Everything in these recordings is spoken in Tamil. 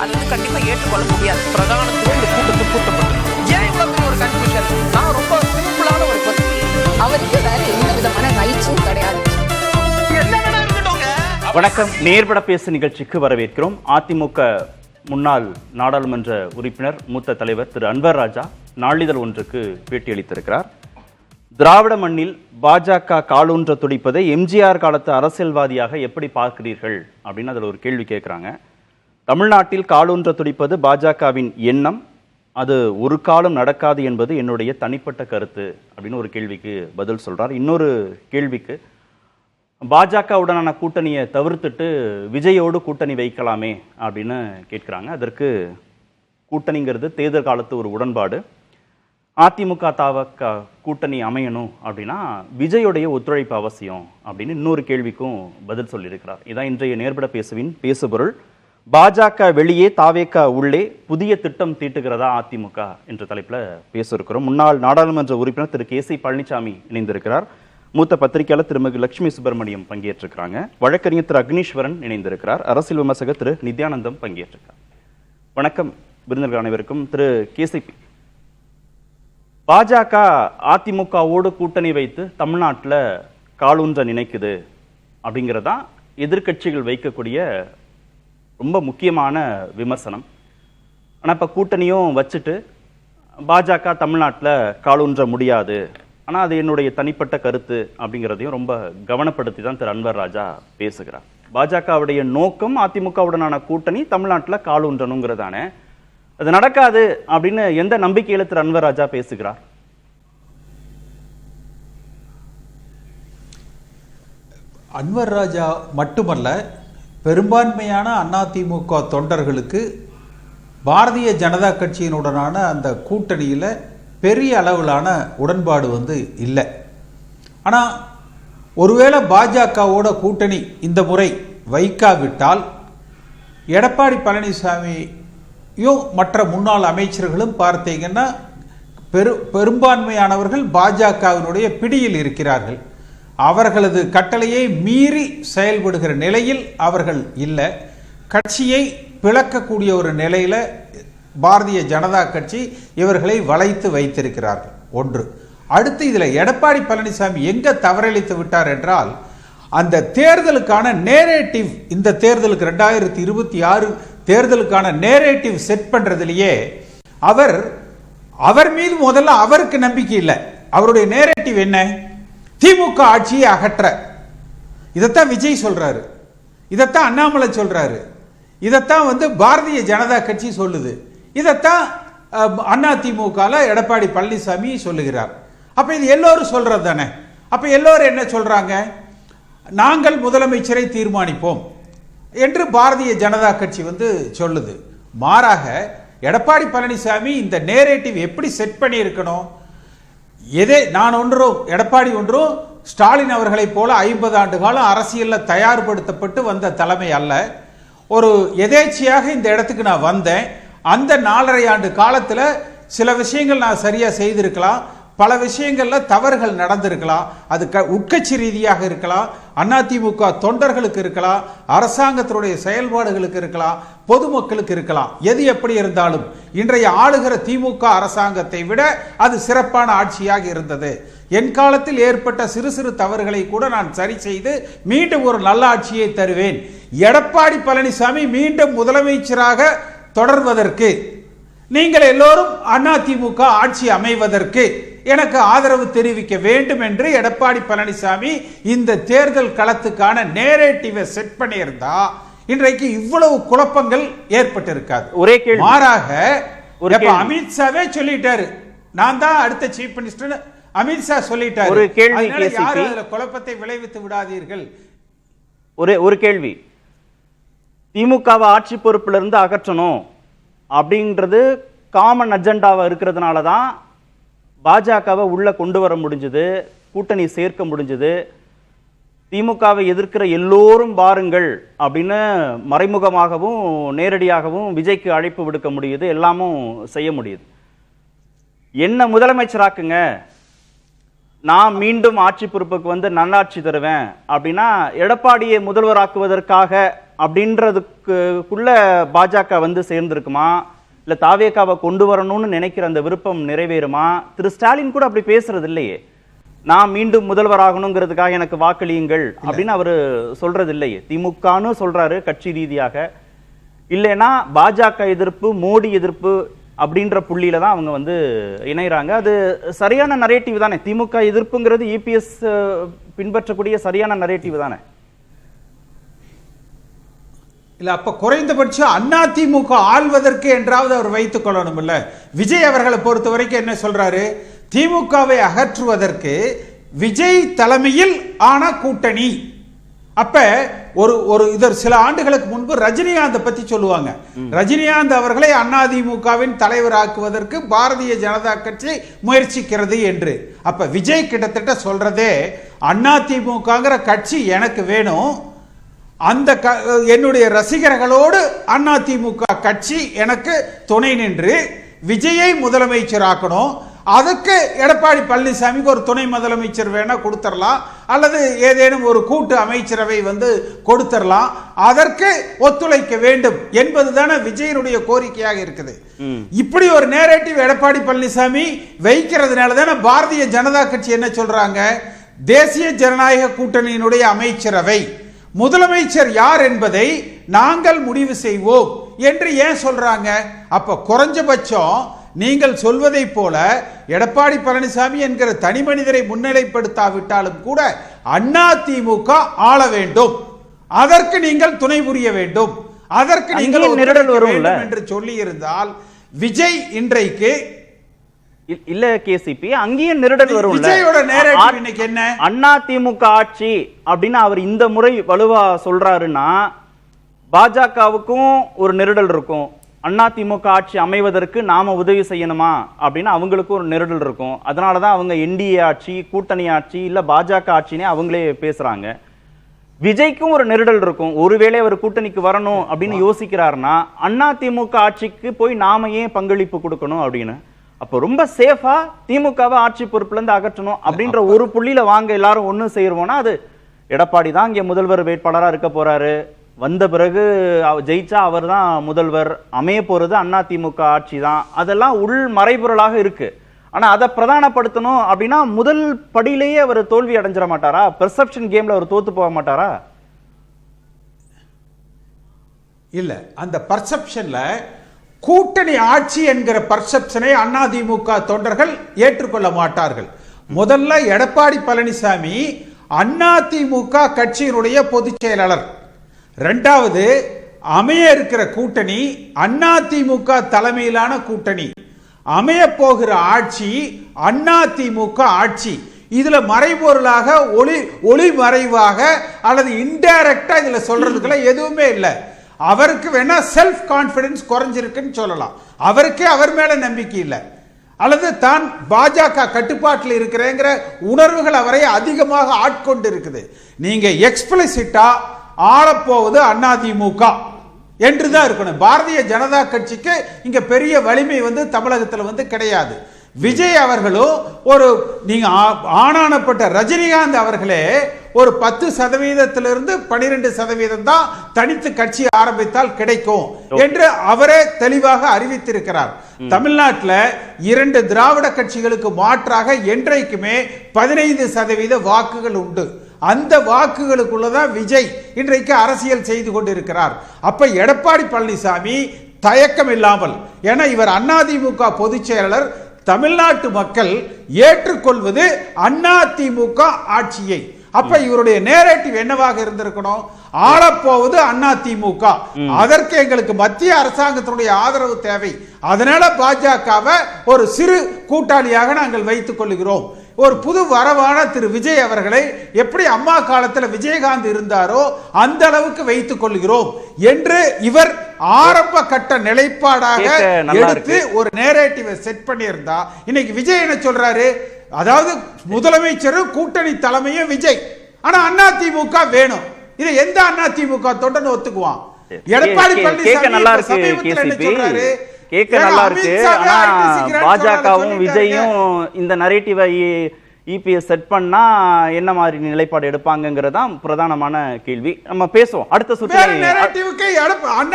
அது வந்து கண்டிப்பா ஏற்றுக்கொள்ள முடியாது. பிரதானத்துவம் இந்த கூட்டத்தை கூட்டப்பட்டது. ஏன் இவ்வளவு பெரிய ஒரு கன்ஃபியூஷன்? நான் ரொம்ப சிம்பிளான ஒரு பர்சன். அவருக்கு வேற எந்த விதமான ரைட்ஸும் கிடையாது. வணக்கம், நேர்பட பேசு நிகழ்ச்சிக்கு வரவேற்கிறோம். அதிமுக முன்னாள் நாடாளுமன்ற உறுப்பினர் மூத்த தலைவர் திரு அன்வர் ராஜா நாளிதழ் ஒன்றுக்கு பேட்டியளித்திருக்கிறார். திராவிட மண்ணில் பாஜக காலூன்ற துடிப்பதை எம்ஜிஆர் காலத்து அரசியல்வாதியாக எப்படி பார்க்கிறீர்கள் அப்படின்னு அதில் ஒரு கேள்வி கேட்குறாங்க. தமிழ்நாட்டில் காலூன்ற துடிப்பது பாஜகவின் எண்ணம், அது ஒரு காலம் நடக்காது என்பது என்னுடைய தனிப்பட்ட கருத்து அப்படின்னு ஒரு கேள்விக்கு பதில் சொல்றார். இன்னொரு கேள்விக்கு பாஜகவுடனான கூட்டணியை தவிர்த்துட்டு விஜயோடு கூட்டணி வைக்கலாமே அப்படின்னு கேட்குறாங்க. அதற்கு கூட்டணிங்கிறது தேர்தல் காலத்து ஒரு உடன்பாடு, அதிமுக தவக கூட்டணி அமையணும் அப்படின்னா விஜயோடைய ஒத்துழைப்பு அவசியம் அப்படின்னு இன்னொரு கேள்விக்கும் பதில் சொல்லியிருக்கிறார். இதான் இன்றைய நேர்பட பேசுவின் பேசுபொருள். பாஜக வெளியே தாவேக உள்ளே புதிய திட்டம் தீட்டுகிறதா அதிமுக என்ற தலைப்பில் பேச இருக்கிறோம். முன்னாள் நாடாளுமன்ற உறுப்பினர் திரு கே சி பழனிசாமி இணைந்திருக்கிறார். மூத்த பத்திரிகையாளர் திருமதி லட்சுமி சுப்பிரமணியம் பங்கேற்றிருக்கிறாங்க. வழக்கறிஞர் திரு அக்னீஸ்வரன் இணைந்திருக்கிறார். அரசியல் விமர்சகர் திரு நித்யானந்தம் பங்கேற்றிருக்கிறார். வணக்கம் விருந்தினர்கள் அனைவருக்கும். திரு கேசிபி, பாஜக அதிமுகவோடு கூட்டணி வைத்து தமிழ்நாட்டில் காலூன்ற நினைக்குது அப்படிங்கிறதா எதிர்கட்சிகள் வைக்கக்கூடிய ரொம்ப முக்கியமான விமர்சனம். ஆனால் இப்போ கூட்டணியும் வச்சுட்டு பாஜக தமிழ்நாட்டில் காலூன்ற முடியாது, ஆனால் அது என்னுடைய தனிப்பட்ட கருத்து அப்படிங்கிறதையும் ரொம்ப கவனப்படுத்தி தான் திரு அன்வர் ராஜா பேசுகிறார். பாஜகவுடைய நோக்கம் அதிமுகவுடனான கூட்டணி தமிழ்நாட்டில் காலூன்றணுங்கிறதானே, அது நடக்காது அப்படின்னு எந்த நம்பிக்கையில திரு அன்வர் ராஜா பேசுகிறார்? அன்வர் ராஜா மட்டுமல்ல, பெரும்பான்மையான அதிமுக தொண்டர்களுக்கு பாரதிய ஜனதா கட்சியினுடனான அந்த கூட்டணியில் பெரிய அளவிலான உடன்பாடு இல்லை. ஆனால் ஒருவேளை பாஜகவோட கூட்டணி இந்த முறை வைக்காவிட்டால் எடப்பாடி பழனிசாமியும் மற்ற முன்னாள் அமைச்சர்களும் பார்த்தீங்கன்னா பெரும்பான்மையானவர்கள் பாஜகவினுடைய பிடியில் இருக்கிறார்கள். அவர்களது கட்டளையை மீறி செயல்படுகிற நிலையில் அவர்கள் இல்லை. கட்சியை பிளக்கக்கூடிய ஒரு நிலையில பாரதிய ஜனதா கட்சி இவர்களை வளைத்து வைத்திருக்கிறார்கள். ஒன்று. அடுத்து இதில் எடப்பாடி பழனிசாமி எங்க தவறளித்து விட்டார் என்றால், அந்த தேர்தலுக்கான நேரேட்டிவ், இந்த தேர்தலுக்கு 2026 தேர்தலுக்கான நேரேட்டிவ் செட் பண்றதிலேயே அவர் மீது முதல்ல அவருக்கு நம்பிக்கை இல்லை. அவருடைய நேரேட்டிவ் என்ன? திமுக ஆட்சியை அகற்ற. இதைத்தான் விஜய் சொல்றாரு, இதைத்தான் அண்ணாமலை சொல்றாரு, இதைத்தான் பாரதிய ஜனதா கட்சி சொல்லுது, இதைத்தான் அதிமுக எடப்பாடி பழனிசாமி சொல்லுகிறார். அப்ப இது எல்லோரும் சொல்றது தானே. அப்ப எல்லோரும் என்ன சொல்றாங்க? நாங்கள் முதலமைச்சரை தீர்மானிப்போம் என்று பாரதிய ஜனதா கட்சி சொல்லுது. மாறாக எடப்பாடி பழனிசாமி இந்த நேரேட்டிவ் எப்படி செட் பண்ணி இருக்கணும்? நான் ஒன்றும் எடப்பாடி ஒன்றும் ஸ்டாலின் அவர்களை போல 50 ஆண்டு காலம் அரசியலில் தயார்படுத்தப்பட்டு வந்த தலைமை அல்ல. ஒரு எதேச்சியாக இந்த இடத்துக்கு நான் வந்தேன். அந்த 4.5 ஆண்டு காலத்தில் சில விஷயங்கள் நான் சரியா செய்திருக்கலாம், பல விஷயங்கள்ல தவறுகள் நடந்திருக்கலாம். அது உட்கட்சி ரீதியாக இருக்கலாம், அதிமுக தொண்டர்களுக்கு இருக்கலாம், அரசாங்கத்தினுடைய செயல்பாடுகளுக்கு இருக்கலாம், பொதுமக்களுக்கு இருக்கலாம். எது எப்படி இருந்தாலும் இன்றைய ஆளுகிற திமுக அரசாங்கத்தை விட அது சிறப்பான ஆட்சியாக இருந்தது. என் காலத்தில் ஏற்பட்ட சிறு சிறு தவறுகளை கூட நான் சரி செய்து மீண்டும் ஒரு நல்ல ஆட்சியை தருவேன். எடப்பாடி பழனிசாமி மீண்டும் முதலமைச்சராக தொடர்வதற்கு, நீங்கள் எல்லோரும் அதிமுக ஆட்சி அமைவதற்கு எனக்கு ஆதரவு தெரிவிக்க வேண்டும் என்று எடப்பாடி பழனிசாமி இந்த தேர்தல் களத்துக்கான நேரேட்டிவை செட் பண்ணியிருந்தா இன்றைக்கு இவ்வளவு குழப்பங்கள் ஏற்பட்டிருக்காது. ஒரே கேள்வி. மாறாக அமித்ஷாவே சொல்லிட்டாரு, நான் தான் அடுத்த சீஃப் மினிஸ்டர். அமித்ஷா சொல்லிட்டாரு. ஒரு கேள்வி, யாரும் அதுல குழப்பத்தை விளைவித்து விடாதீர்கள். ஒரு கேள்வி. திமுகவை ஆட்சி பொறுப்பிலிருந்து அகற்றணும் அப்படின்றது காமன் அஜெண்டாவா இருக்கிறதுனால தான் பாஜகவை உள்ள கொண்டு வர முடிஞ்சது, கூட்டணி சேர்க்க முடிஞ்சது. திமுகவை எதிர்க்கிற எல்லோரும் பாருங்கள் அப்படின்னு மறைமுகமாகவும் நேரடியாகவும் விஜய்க்கு அழைப்பு விடுக்க முடியுது, எல்லாமும் செய்ய முடியுது. என்ன முதலமைச்சராக்குங்க, நான் மீண்டும் ஆட்சி பொறுப்புக்கு நல்லாட்சி தருவேன் அப்படின்னா எடப்பாடியை முதல்வராக்குவதற்காக அப்படின்றதுக்குள்ள பாஜக வந்து சேர்ந்திருக்குமா, இல்ல தாவேகாவை கொண்டு வரணும்னு நினைக்கிற அந்த விருப்பம் நிறைவேறுமா? திரு ஸ்டாலின் கூட அப்படி பேசுறது இல்லையே. நான் மீண்டும் முதல்வர் ஆகணுங்கிறதுக்காக எனக்கு வாக்களியுங்கள் அப்படின்னு அவரு சொல்றது இல்லையே. திமுகன்னு சொல்றாரு கட்சி ரீதியாக, இல்லைன்னா பாஜக எதிர்ப்பு, மோடி எதிர்ப்பு அப்படின்ற புள்ளியில தான் அவங்க வந்து இணைகிறாங்க. அது சரியான நரேட்டிவ் தானே? திமுக எதிர்ப்புங்கிறது இபிஎஸ் பின்பற்றக்கூடிய சரியான நரேட்டிவ் தானே? இல்ல, அப்ப குறைந்தபட்சம் அதிமுக ஆள்வதற்கு என்றாவது அவர் வைத்துக் கொள்ளணும் இல்ல. விஜய் அவர்களை பொறுத்த வரைக்கும் என்ன சொல்றாரு? திமுகவை அகற்றுவதற்கு விஜய் தலைமையில் ஆன கூட்டணி. அப்ப ஒரு இதர் சில ஆண்டுகளுக்கு முன்பு ரஜினிகாந்த் பத்தி சொல்லுவாங்க. ரஜினிகாந்த் அவர்களை அதிமுகவின் தலைவராக்குவதற்கு பாரதிய ஜனதா கட்சி முயற்சிக்கிறது என்று. அப்ப விஜய் கிட்டத்தட்ட சொல்றதே, அதிமுகங்கிற கட்சி எனக்கு வேணும், அந்த என்னுடைய ரசிகர்களோடு அதிமுக கட்சி எனக்கு துணை நின்று விஜயை முதலமைச்சராக்கணும். அதுக்கு எடப்பாடி பழனிசாமிக்கு ஒரு துணை முதலமைச்சர் வேணா கொடுத்துடலாம், அல்லது ஏதேனும் ஒரு கூட்டு அமைச்சரவை வந்து கொடுத்துடலாம், அதற்கு ஒத்துழைக்க வேண்டும் என்பதுதானே விஜயனுடைய கோரிக்கையாக இருக்குது. இப்படி ஒரு நேரேட்டிவ் எடப்பாடி பழனிசாமி வைக்கிறதுனால தானே பாரதிய ஜனதா கட்சி என்ன சொல்றாங்க, தேசிய ஜனநாயக கூட்டணியினுடைய அமைச்சரவை முதலமைச்சர் யார் என்பதை நாங்கள் முடிவு செய்வோம் என்று ஏன் சொல்றாங்க? அப்ப குறைஞ்சபட்சம் நீங்கள் சொல்வதை போல எடப்பாடி பழனிசாமி என்கிற தனி மனிதரை முன்னிலைப்படுத்தாவிட்டாலும் கூட அதிமுக ஆள வேண்டும், அதற்கு நீங்கள் துணை புரிய வேண்டும், அதற்கு நீங்கள் நிரடல் வரும் என்று சொல்லி இருந்தால் விஜய் இன்றைக்கு இல்ல கேசிபி அங்கேயும் நிரடல் வரும். விஜயோட நேரேட்டிவ் இன்னைக்கு என்ன? அதிமுக ஆட்சி அப்படின்னு அவர் இந்த முறை வலுவா சொல்றாருன்னா பாஜகவுக்கும் ஒரு நெருடல் இருக்கும். அதிமுக ஆட்சி அமைவதற்கு நாம உதவி செய்யணுமா அப்படின்னு அவங்களுக்கு ஒரு நெருடல் இருக்கும். அதனாலதான் அவங்க என்டிஏ ஆட்சி, கூட்டணி ஆட்சி, இல்ல பாஜக ஆட்சினே அவங்களே பேசுறாங்க. விஜய்க்கும் ஒரு நெருடல் இருக்கும். ஒருவேளை அவர் கூட்டணிக்கு வரணும் அப்படின்னு யோசிக்கிறாருன்னா அதிமுக ஆட்சிக்கு போய் நாம ஏன் பங்களிப்பு கொடுக்கணும் அப்படின்னு. அப்போ ரொம்ப சேஃபா திமுகவை ஆட்சி பொறுப்புல இருந்து அகற்றணும் அப்படின்ற ஒரு புள்ளியில வாங்க எல்லாரும் ஒண்ணு செய்யறோம்னா அது எடப்பாடி தான் இங்க முதல்வர் வேட்பாளரா இருக்க போறாரு. வந்த பிறகு ஜெயிச்சா அவர் தான் முதல்வர், அமைய போறது அதிமுக ஆட்சி தான். அதெல்லாம் உள் மறைபொருளாக இருக்கு. ஆனா அதை பிரதானப்படுத்தணும் அப்படின்னா முதல் படியிலேயே அவர் தோல்வி அடைஞ்சிட மாட்டாரா? பெர்செப்ஷன் கேம்ல அவர் தோத்து போக மாட்டாரா? இல்ல, அந்த பர்செப்ஷன்ல கூட்டணி ஆட்சி என்கிற பர்செப்ஷனை அதிமுக தொண்டர்கள் ஏற்றுக்கொள்ள மாட்டார்கள். முதல்ல எடப்பாடி பழனிசாமி அதிமுக கட்சியினுடைய பொதுச் செயலாளர். இரண்டாவது, அமைய இருக்கிற கூட்டணி அதிமுக தலைமையிலான கூட்டணி. அமைய போகிற ஆட்சி அதிமுக ஆட்சி. இதுல மறைபொருளாக ஒளி மறைவாக அல்லது இன்டைரக்டா இதுல சொல்றதுக்குள்ள எதுவுமே இல்லை. அவருக்கு வேணா செல்ஃப் கான்பிடன்ஸ் குறைஞ்சிருக்குன்னு சொல்லலாம். அவருக்கே அவர் மேல நம்பிக்கை இல்லை, அல்லது தான் பாஜக கட்டுப்பாட்டில் இருக்கிறேங்கிற உணர்வுகள் அவரை அதிகமாக ஆட்கொண்டு இருக்குது. நீங்க எக்ஸ்பிளிசிட்டா ஆளப்போவது அதிமுக என்றுதான் இருக்கணும். பாரதிய ஜனதா கட்சிக்கு இங்க பெரிய வலிமை வந்து தமிழகத்தில் வந்து கிடையாது. விஜய் அவர்களும் ஒரு நீங்க ஆனானப்பட்ட ரஜினிகாந்த் அவர்களே ஒரு 10% 12% தான் தனித்து கட்சி ஆரம்பித்தால் கிடைக்கும் என்று அவரே தெளிவாக அறிவித்திருக்கிறார். தமிழ்நாட்டில் 2 திராவிட கட்சிகளுக்கு மாற்றாக என்றைக்குமே 15% வாக்குகள் உண்டு. அந்த வாக்குகளுக்குள்ளதான் விஜய் இன்றைக்கு அரசியல் செய்து கொண்டிருக்கிறார். அப்ப எடப்பாடி பழனிசாமி தயக்கம் இல்லாமல், ஏன்னா இவர் அதிமுக பொதுச் செயலாளர், தமிழ்நாட்டு மக்கள் ஏற்றுக்கொள்வது அதிமுக ஆட்சியை. அப்ப இவருடைய நேரேட்டிவ் என்னவாக இருந்திருக்கணும்? ஆளப்போவது அதிமுக, அதற்கு எங்களுக்கு மத்திய அரசாங்கத்தினுடைய ஆதரவு தேவை, அதனால பாஜகவை ஒரு சிறு கூட்டாளியாக நாங்கள் வைத்துக் கொள்கிறோம். ஒரு புது வரவான திரு விஜய் அவர்களை எப்படி அம்மா காலத்தில் விஜயகாந்த் இருந்தாரோ அந்த அளவுக்கு வைத்துக் கொள்கிறோம் என்று இவர் ஆரம்ப கட்ட நிலைப்பாடாக எடுத்து ஒரு நேரேட்டிவை செட் பண்ணியிருந்தா இன்னைக்கு விஜய் என்ன சொல்றாரு? அதாவது முதலமைச்சரும் கூட்டணி தலைமையும் விஜய், ஆனா அதிமுக வேணும். இதை எந்த அதிமுக தொண்டன்னு ஒத்துக்குவான்? எடப்பாடி பழனிசாமி நல்லா இருக்கு, கேட்க நல்லா இருக்கு. ஆனா பாஜகவும் விஜயும் இந்த நரேட்டிவை இபிஎஸ் செட் பண்ணா என்ன மாதிரி நிலைப்பாடு எடுப்பாங்கங்கறதான் பிரதானமான கேள்வி. நம்ம பேசுவோம் அடுத்த சுற்றில்.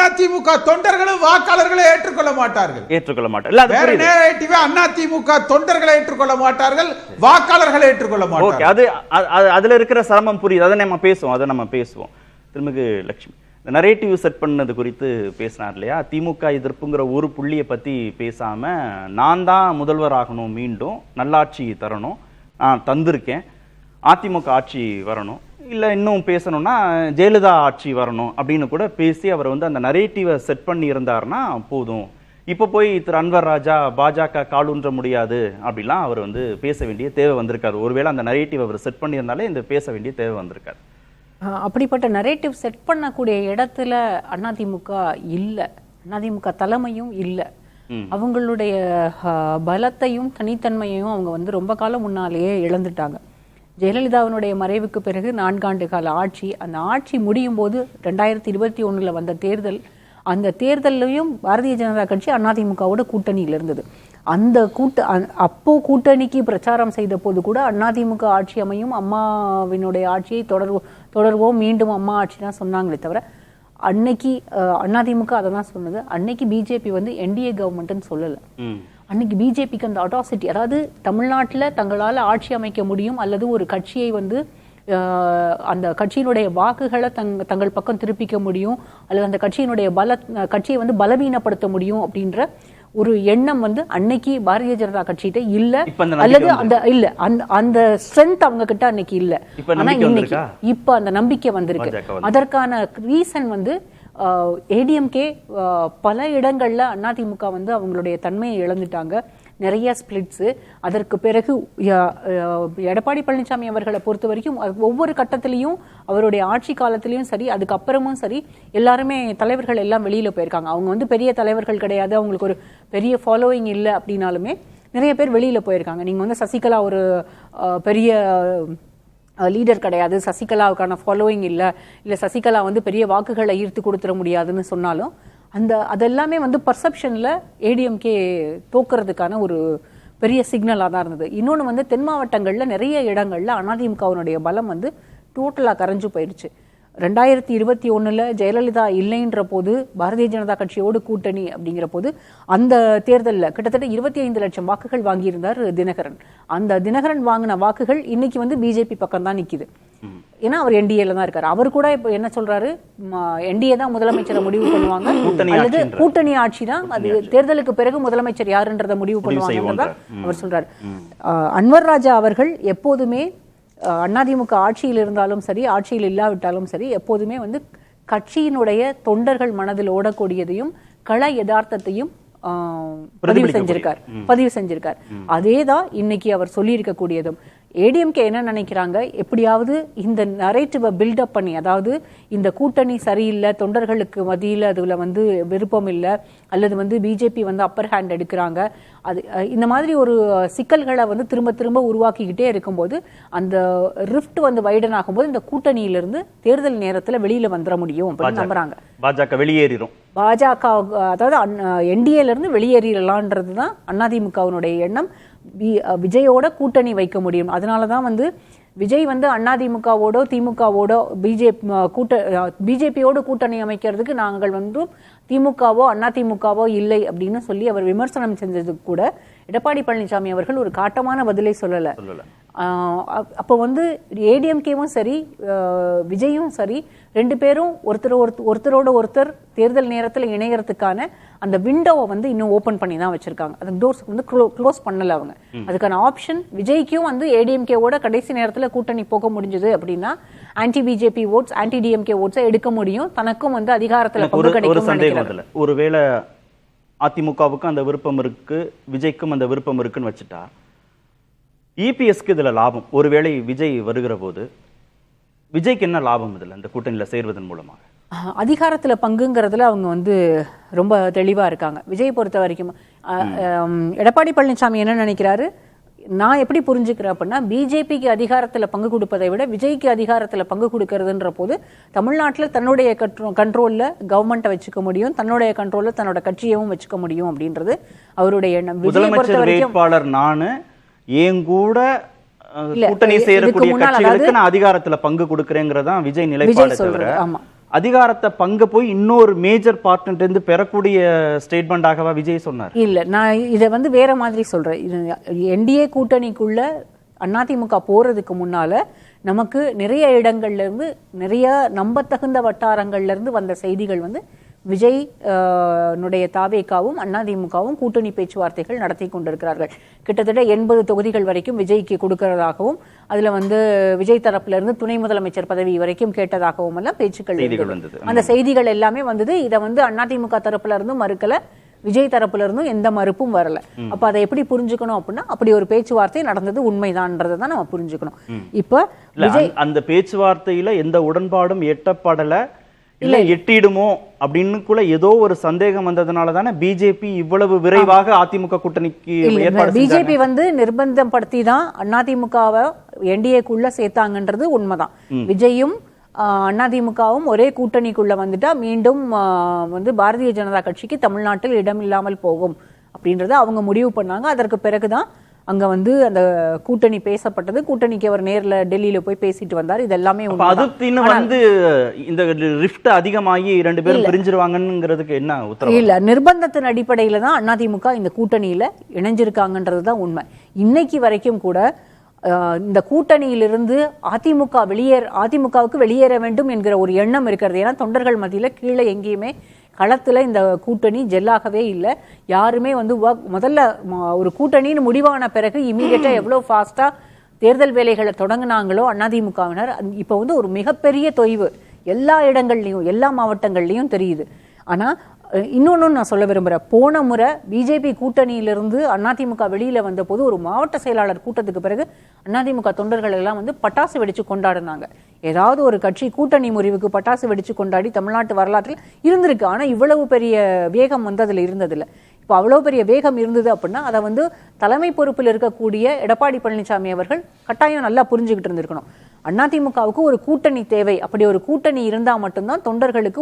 அதிமுக தொண்டர்களும் வாக்காளர்களும் ஏற்றுக்கொள்ள மாட்டார்கள். இல்ல அது வேற நேரடிவே அதிமுக தொண்டர்களை ஏற்றுக்கொள்ள மாட்டார்கள், வாக்காளர்களை ஏற்றுக்கொள்ள மாட்டார்கள். ஓகே, அது அதுல இருக்கிற சிரமம் புரியுது. அதை நம்ம பேசுவோம். திருமிகு லட்சுமி, இந்த நரேட்டிவ் செட் பண்ணது குறித்து பேசினார் இல்லையா? திமுக எதிர்ப்புங்கிற ஒரு புள்ளியை பத்தி பேசாம நான் தான் முதல்வர் ஆகணும், மீண்டும் நல்லாட்சி தரணும், நான் தந்திருக்கேன், அதிமுக ஆட்சி வரணும், இல்லை இன்னும் பேசணும்னா ஜெயலலிதா ஆட்சி வரணும் அப்படின்னு கூட பேசி அவர் வந்து அந்த நரேட்டிவை செட் பண்ணி இருந்தாருன்னா போதும். இப்போ போய் திரு அன்வர் ராஜா பாஜக காலூன்ற முடியாது அப்படிலாம் அவர் வந்து பேச வேண்டிய தேவை வந்திருக்காரு. ஒருவேளை அந்த நரேட்டிவ் அவர் செட் பண்ணியிருந்தாலே இந்த பேச வேண்டிய தேவை வந்திருக்காரு. அப்படிப்பட்ட நரேட்டிவ் செட் பண்ணக்கூடிய இடத்துல அதிமுக இல்லை, அதிமுக தலைமையும் இல்லை. அவங்களுடைய பலத்தையும் தனித்தன்மையையும் அவங்க வந்து ரொம்ப காலம் முன்னாலேயே இழந்துட்டாங்க. ஜெயலலிதாவினுடைய மறைவுக்கு பிறகு 4 ஆண்டு கால ஆட்சி, அந்த ஆட்சி முடியும் போது 2021 வந்த தேர்தல், அந்த தேர்தலையும் பாரதிய ஜனதா கட்சி அதிமுகவோட கூட்டணியில் இருந்தது. அந்த அப்போ கூட்டணிக்கு பிரச்சாரம் செய்த போது கூட அதிமுக ஆட்சி அமையும், அம்மாவினுடைய ஆட்சியை தொடர்வோம், மீண்டும் அம்மா ஆட்சி தான் சொன்னாங்களே தவிர அன்னைக்கு அதிமுக அதை தான் சொன்னது. அன்னைக்கு பிஜேபி வந்து என்டிஏ கவர்மெண்ட்னு சொல்லலை. அன்னைக்கு பிஜேபிக்கு அந்த அட்ராசிட்டி, அதாவது தமிழ்நாட்டில் தங்களால் ஆட்சி அமைக்க முடியும் அல்லது ஒரு கட்சியை வந்து அந்த கட்சியினுடைய வாக்குகளை தங்கள் பக்கம் திருப்பிக்க முடியும் அல்லது அந்த கட்சியை வந்து பலவீனப்படுத்த முடியும் அப்படின்ற ஒரு எண்ணம் வந்து அன்னைக்கு பாரதிய ஜனதா கட்சிகிட்ட இல்ல, அல்லது அந்த ஸ்ட்ரென்த் அவங்க கிட்ட அன்னைக்கு இல்ல. ஆனா இன்னைக்கு இப்ப அந்த நம்பிக்கை வந்திருக்கு. அதற்கான ரீசன் வந்து ஏடிஎம்கே பல இடங்கள்ல அதிமுக வந்து அவங்களுடைய தன்மையை இழந்துட்டாங்க, நிறைய ஸ்பிளிட்ஸு. அதற்கு பிறகு எடப்பாடி பழனிசாமி அவர்களை பொறுத்த வரைக்கும் ஒவ்வொரு கட்டத்திலையும் அவருடைய ஆட்சி காலத்திலையும் சரி அதுக்கப்புறமும் சரி எல்லாருமே தலைவர்கள் எல்லாம் வெளியில போயிருக்காங்க. அவங்க வந்து பெரிய தலைவர்கள் கிடையாது, அவங்களுக்கு ஒரு பெரிய ஃபாலோவிங் இல்லை அப்படின்னாலுமே நிறைய பேர் வெளியில போயிருக்காங்க. நீங்க வந்து சசிகலா ஒரு பெரிய லீடர் கிடையாது, சசிகலாவுக்கான ஃபாலோவிங் இல்லை சசிகலா வந்து பெரிய வாக்குகளை ஈர்த்து கொடுத்துட முடியாதுன்னு சொன்னாலும் அதெல்லாமே வந்து பர்செப்ஷன்ல ஏடிஎம்கே தோக்குறதுக்கான ஒரு பெரிய சிக்னலாக தான் இருந்தது. இன்னொன்று வந்து தென் மாவட்டங்களில் நிறைய இடங்கள்ல அதிமுகவினுடைய பலம் வந்து டோட்டலாக கரைஞ்சு போயிடுச்சு. 2021 ஜெயலலிதா இல்லைன்ற போது பாரதிய ஜனதா கட்சியோடு கூட்டணி அப்படிங்கிற போது அந்த தேர்தலில் கிட்டத்தட்ட 25 லட்சம் வாக்குகள் வாங்கியிருந்தார் தினகரன். அந்த தினகரன் வாங்கின வாக்குகள் இன்னைக்கு வந்து பிஜேபி பக்கம் தான் நிற்கிது. ஏன்னா அவர் என்டிஏல தான் இருக்காரு. அவர் கூட இப்போ என்ன சொல்றாரு, என்டிஏ தான் முதலமைச்சரை முடிவு பண்ணுவாங்க அல்லது கூட்டணி ஆட்சி தான், அது தேர்தலுக்கு பிறகு முதலமைச்சர் யாருன்றதை முடிவு பண்ணுவாங்க அவர் சொல்றாரு. அன்வர் ராஜா அவர்கள் எப்போதுமே அதிமுக ஆட்சியில் இருந்தாலும் சரி ஆட்சியில் இல்லாவிட்டாலும் சரி எப்போதுமே வந்து கட்சியினுடைய தொண்டர்கள் மனதில் ஓடக்கூடியதையும் கள யதார்த்தத்தையும் பதிவு செஞ்சிருக்கார். அதேதான் இன்னைக்கு அவர் சொல்லி இருக்கக்கூடியதும். ஏடிஎம்கே என்ன நினைக்கிறாங்க, எப்படியாவது இந்த நரேட்டிவை பில்டப் பண்ணி, அதாவது இந்த கூட்டணி சரியில்லை, தொண்டர்களுக்கு மத்தியில் அதுல வந்து விருப்பம் இல்லை அல்லது வந்து பிஜேபி வந்து அப்பர் ஹேண்ட் எடுக்கிறாங்க, அது இந்த மாதிரி ஒரு சிக்கல்களை வந்து திரும்ப திரும்ப உருவாக்கிக்கிட்டே இருக்கும்போது அந்த ரிஃப்ட் வந்து வைடன் ஆகும்போது இந்த கூட்டணியிலிருந்து தேர்தல் நேரத்தில் வெளியில வந்துட முடியும் அப்படின்னு நம்புறாங்க. பாஜக வெளியேறிடும், பாஜக அதாவது என்டிஏல இருந்து வெளியேறலான்றது தான் அதிமுகவினுடைய எண்ணம். விஜயோட கூட்டணி வைக்க முடியும். அதனாலதான் வந்து விஜய் வந்து அதிமுகவோட திமுகவோட பிஜேபியோட கூட்டணி அமைக்கிறதுக்கு நாங்கள் வந்து திமுகவோ அதிமுகவோ இல்லை அப்படின்னு சொல்லி அவர் விமர்சனம் செஞ்சதுக்கு கூட எடப்பாடி பழனிசாமி அவர்கள் ஒரு காட்டமான பதிலை சொல்லல. அப்போ வந்து ஏடிஎம்கேவும் சரி விஜயும் சரி ரெண்டு பேரும் ஒருத்தரோட ஒருத்தர் தேர்தல் நேரத்தில் இணையறதுக்கான அந்த விண்டோவை வந்து இன்னும் ஓபன் பண்ணி தான் வச்சிருக்காங்க. அந்த டோர்ஸ் வந்து க்ளோஸ் பண்ணல அவங்க. அதுக்கான ஆப்ஷன் விஜய்க்கும் வந்து ஏடிஎம்கேவோட கடைசி நேரத்தில் கூட்டணி போக முடிஞ்சது அப்படின்னா anti BJP votes anti DMK ஓட்ஸை எடுக்க முடியும், தனக்கும் வந்து அதிகாரத்தில் பங்கு கிடைக்கும். ஒருவேளை அதிமுகவுக்கும் அந்த விருப்பம் இருக்கு, விஜய்க்கும் அந்த விருப்பம் இருக்குன்னு வச்சுட்டா இபிஎஸ்க்கு இதுல லாபம். ஒருவேளை விஜய் வருகிற போது விஜய்க்கு என்ன லாபம் இதுல இந்த கூட்டணியில சேர்வதன் மூலமாக? அதிகாரத்துல பங்குங்கிறதுல அவங்க வந்து ரொம்ப தெளிவா இருக்காங்க. விஜய் பொறுத்த வரைக்கும் எடப்பாடி பழனிசாமி என்ன நினைக்கிறாரு, நான் எப்படி புரிஞ்சுக்கிறேன் அப்படின்னா பிஜேபிக்கு அதிகாரத்துல பங்கு கொடுப்பதை விட விஜய்க்கு அதிகாரத்துல பங்கு கொடுக்கறதுன்ற போது தமிழ்நாட்டில் தன்னுடைய கண்ட்ரோல்ல கவர்மெண்ட்டை வச்சுக்க முடியும், தன்னுடைய கண்ட்ரோல்ல தன்னோட கட்சியவும் வச்சுக்க முடியும் அப்படின்றது அவருடைய எண்ணம். முதலமைச்சர் வேட்பாளர் நானு, என் கூட இல்ல, கூட்டணி இதுக்கு சேரக்கூடிய முன்னால் கட்சிகளுக்கு நான் அதிகாரத்துல பங்கு கொடுக்கறேங்கிறதா விஜய் நிலைப்பாடு விஜய் தவிர சொல்றது ஆமா. அதிகாரத்தை பங்கு போய் இன்னொரு மேஜர் பார்ட்னர் இருந்து பெறக்கூடிய ஸ்டேட்மெண்டாகவா விஜய் சொன்னார்? இல்ல, நான் இதை வந்து வேற மாதிரி சொல்றேன். என்டிஏ கூட்டணிக்குள்ள அதிமுக போறதுக்கு முன்னால நமக்கு நிறைய இடங்கள்ல இருந்து, நிறைய நம்பத்தகுந்த வட்டாரங்கள்ல இருந்து வந்த செய்திகள் வந்து விஜய் னுடைய தாவேகாவும் அதிமுகவும் கூட்டணி பேச்சுவார்த்தைகள் நடத்தி கொண்டிருக்கிறார்கள். கிட்டத்தட்ட 80 தொகுதிகள் வரைக்கும் விஜய்க்கு கொடுக்கறதாகவும், அதுல வந்து விஜய் தரப்புல இருந்து துணை முதலமைச்சர் பதவி வரைக்கும் கேட்டதாகவும் எல்லாம் பேச்சுக்கள் வந்தது. அந்த செய்திகள் எல்லாமே வந்தது. இதை வந்து அதிமுக தரப்புல இருந்தும் மறுக்கல, விஜய் தரப்புல இருந்தும் எந்த மறுப்பும் வரல. அப்ப அதை எப்படி புரிஞ்சுக்கணும் அப்படின்னா, அப்படி ஒரு பேச்சுவார்த்தை நடந்தது உண்மைதான்றதை தான் நம்ம புரிஞ்சுக்கணும். இப்ப விஜய் அந்த பேச்சுவார்த்தையில எந்த உடன்பாடும் எட்டப்படல, இல்ல எட்டிடுமோ அப்படின்னு கூட ஏதோ ஒரு சந்தேகம் வந்ததுனால தானே பிஜேபி இவ்வளவு விரைவாக அதிமுக கூட்டணிக்கு ஏற்பாடு. பிஜேபி வந்து நிர்பந்தம் படுத்தி தான் அதிமுகவை என்டிஏக்குள்ள சேர்த்தாங்கன்றது உண்மைதான். விஜயும் அதிமுகவும் ஒரே கூட்டணிக்குள்ள வந்துட்டா மீண்டும் வந்து பாரதிய ஜனதா கட்சிக்கு தமிழ்நாட்டில் இடம் இல்லாமல் போகும் அப்படின்றத அவங்க முடிவு பண்ணாங்க. அதற்கு பிறகுதான் அங்க வந்து அந்த கூட்டணி பேசப்பட்டது. கூட்டணிக்கு அவர் நேர்ல டெல்லியில போய் பேசிட்டு வந்தார். இது எல்லாமே வந்து இந்த ரிஃப்ட் அதிகமாகி 2 பேரும் பிரிஞ்சிருவாங்கங்கிறதுக்கு என்ன உத்தரவு? இல்ல, நிர்பந்தத்தின் அடிப்படையில தான் அதிமுக இந்த கூட்டணியில இணைஞ்சிருக்காங்கன்றதுதான் உண்மை. இன்னைக்கு வரைக்கும் கூட இந்த கூட்டணியிலிருந்து அதிமுகவுக்கு வெளியேற வேண்டும் என்கிற ஒரு எண்ணம் இருக்கிறது. ஏன்னா தொண்டர்கள் மத்தியில கீழே எங்கேயுமே களத்துல இந்த கூட்டணி ஜெல்லாகவே இல்லை. யாருமே வந்து முதல்ல ஒரு கூட்டணின்னு முடிவான பிறகு இமீடியட்டா எவ்வளவு ஃபாஸ்டா தேர்தல் வேலைகளை தொடங்கினாங்களோ அதிமுகவினர், இப்ப வந்து ஒரு மிகப்பெரிய தொய்வு எல்லா இடங்கள்லயும், எல்லா மாவட்டங்கள்லயும் தெரியுது. ஆனா இன்னொன்னு நான் சொல்ல விரும்புறேன். போன முறை பிஜேபி கூட்டணியிலிருந்து அதிமுக வெளியில வந்த போது ஒரு மாவட்ட செயலாளர் கூட்டத்துக்கு பிறகு அதிமுக தொண்டர்கள் எல்லாம் வந்து பட்டாசு வெடிச்சு கொண்டாடினாங்க. ஏதாவது ஒரு கட்சி கூட்டணி முறிவுக்கு பட்டாசு வெடிச்சு கொண்டாடி தமிழ்நாட்டு வரலாற்றில் இருந்திருக்கு. ஆனா இவ்வளவு பெரிய வேகம் வந்து அதுல இருந்ததில்லை. இப்போ அவ்வளவு பெரிய வேகம் இருந்தது அப்படின்னா அதை வந்து தலைமை பொறுப்பில் இருக்கக்கூடிய எடப்பாடி பழனிசாமி அவர்கள் கட்டாயம் நல்லா புரிஞ்சுக்கிட்டு இருந்திருக்கணும். அதிமுகவுக்கு ஒரு கூட்டணி தேவை. அப்படி ஒரு கூட்டணி இருந்தா மட்டும்தான் தொண்டர்களுக்கு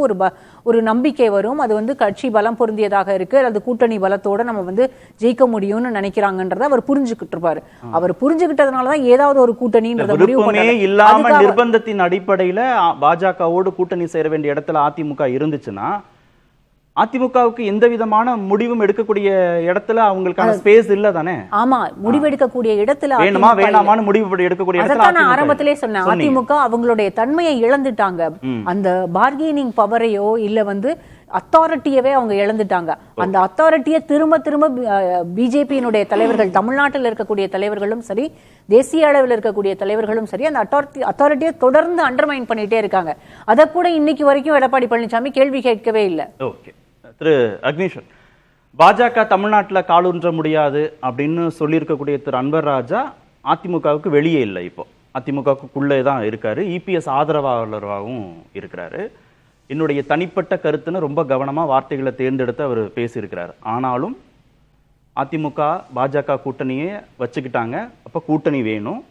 ஒரு நம்பிக்கை வரும். அது வந்து கட்சி பலம் பொருந்தியதாக இருக்கு, அது கூட்டணி பலத்தோட நம்ம வந்து ஜெயிக்க முடியும்னு நினைக்கிறாங்கன்றத அவர் புரிஞ்சுக்கிட்டு இருப்பாரு. அவர் புரிஞ்சுக்கிட்டதுனாலதான் ஏதாவது ஒரு கூட்டணின்றத முடிவு இல்லாம நிர்பந்தத்தின் அடிப்படையில பாஜகவோடு கூட்டணி சேர வேண்டிய இடத்துல அதிமுக இருந்துச்சுன்னா அதிமுகவுக்கு எந்த விதமான முடிவும் எடுக்கக்கூடிய இடத்துல அவங்களுக்கான ஸ்பேஸ் இல்ல தானே? ஆமா, முடிவெடுக்கக்கூடிய இடத்துல வேணுமா வேணாமான்னு முடிவு எடுக்கக்கூடிய இடத்துல நான் ஆரம்பத்திலே சொன்னேன். அதிமுக அவங்களுடைய தன்மையை இழந்துட்டாங்க. அந்த பார்கெனிங் பவரையோ இல்ல வந்து அத்தாரிட்டியவே அவங்க இழந்துட்டாங்க. அந்த அத்தாரிட்டியை திரும்ப திரும்ப பிஜேபியினுடைய தலைவர்கள், தமிழ்நாட்டில் இருக்கக்கூடிய தலைவர்களும் சரி, தேசிய அளவில் இருக்கக்கூடிய தலைவர்களும் சரி, அந்த அத்தாரிட்டியை தொடர்ந்து அண்டர்மைன் பண்ணிட்டே இருக்காங்க. அதை கூட இன்னைக்கு வரைக்கும் எடப்பாடி பழனிசாமி கேள்வி கேட்கவே இல்லை. திரு அக்னீஸ்வர், பாஜக தமிழ்நாட்டில் காலூன்ற முடியாது அப்படின்னு சொல்லியிருக்கக்கூடிய திரு அன்வர் ராஜா அதிமுகவுக்கு வெளியே இல்லை. இப்போ அதிமுகவுக்குள்ளே தான் இருக்காரு. இபிஎஸ் ஆதரவாளராகவும் இருக்கிறாரு. என்னுடைய தனிப்பட்ட கருத்துன்னு ரொம்ப கவனமாக வார்த்தைகளை தேர்ந்தெடுத்து அவர் பேசியிருக்கிறார். ஆனாலும் அதிமுக பாஜக கூட்டணியை வச்சுக்கிட்டாங்க. அப்போ கூட்டணி வேணும்.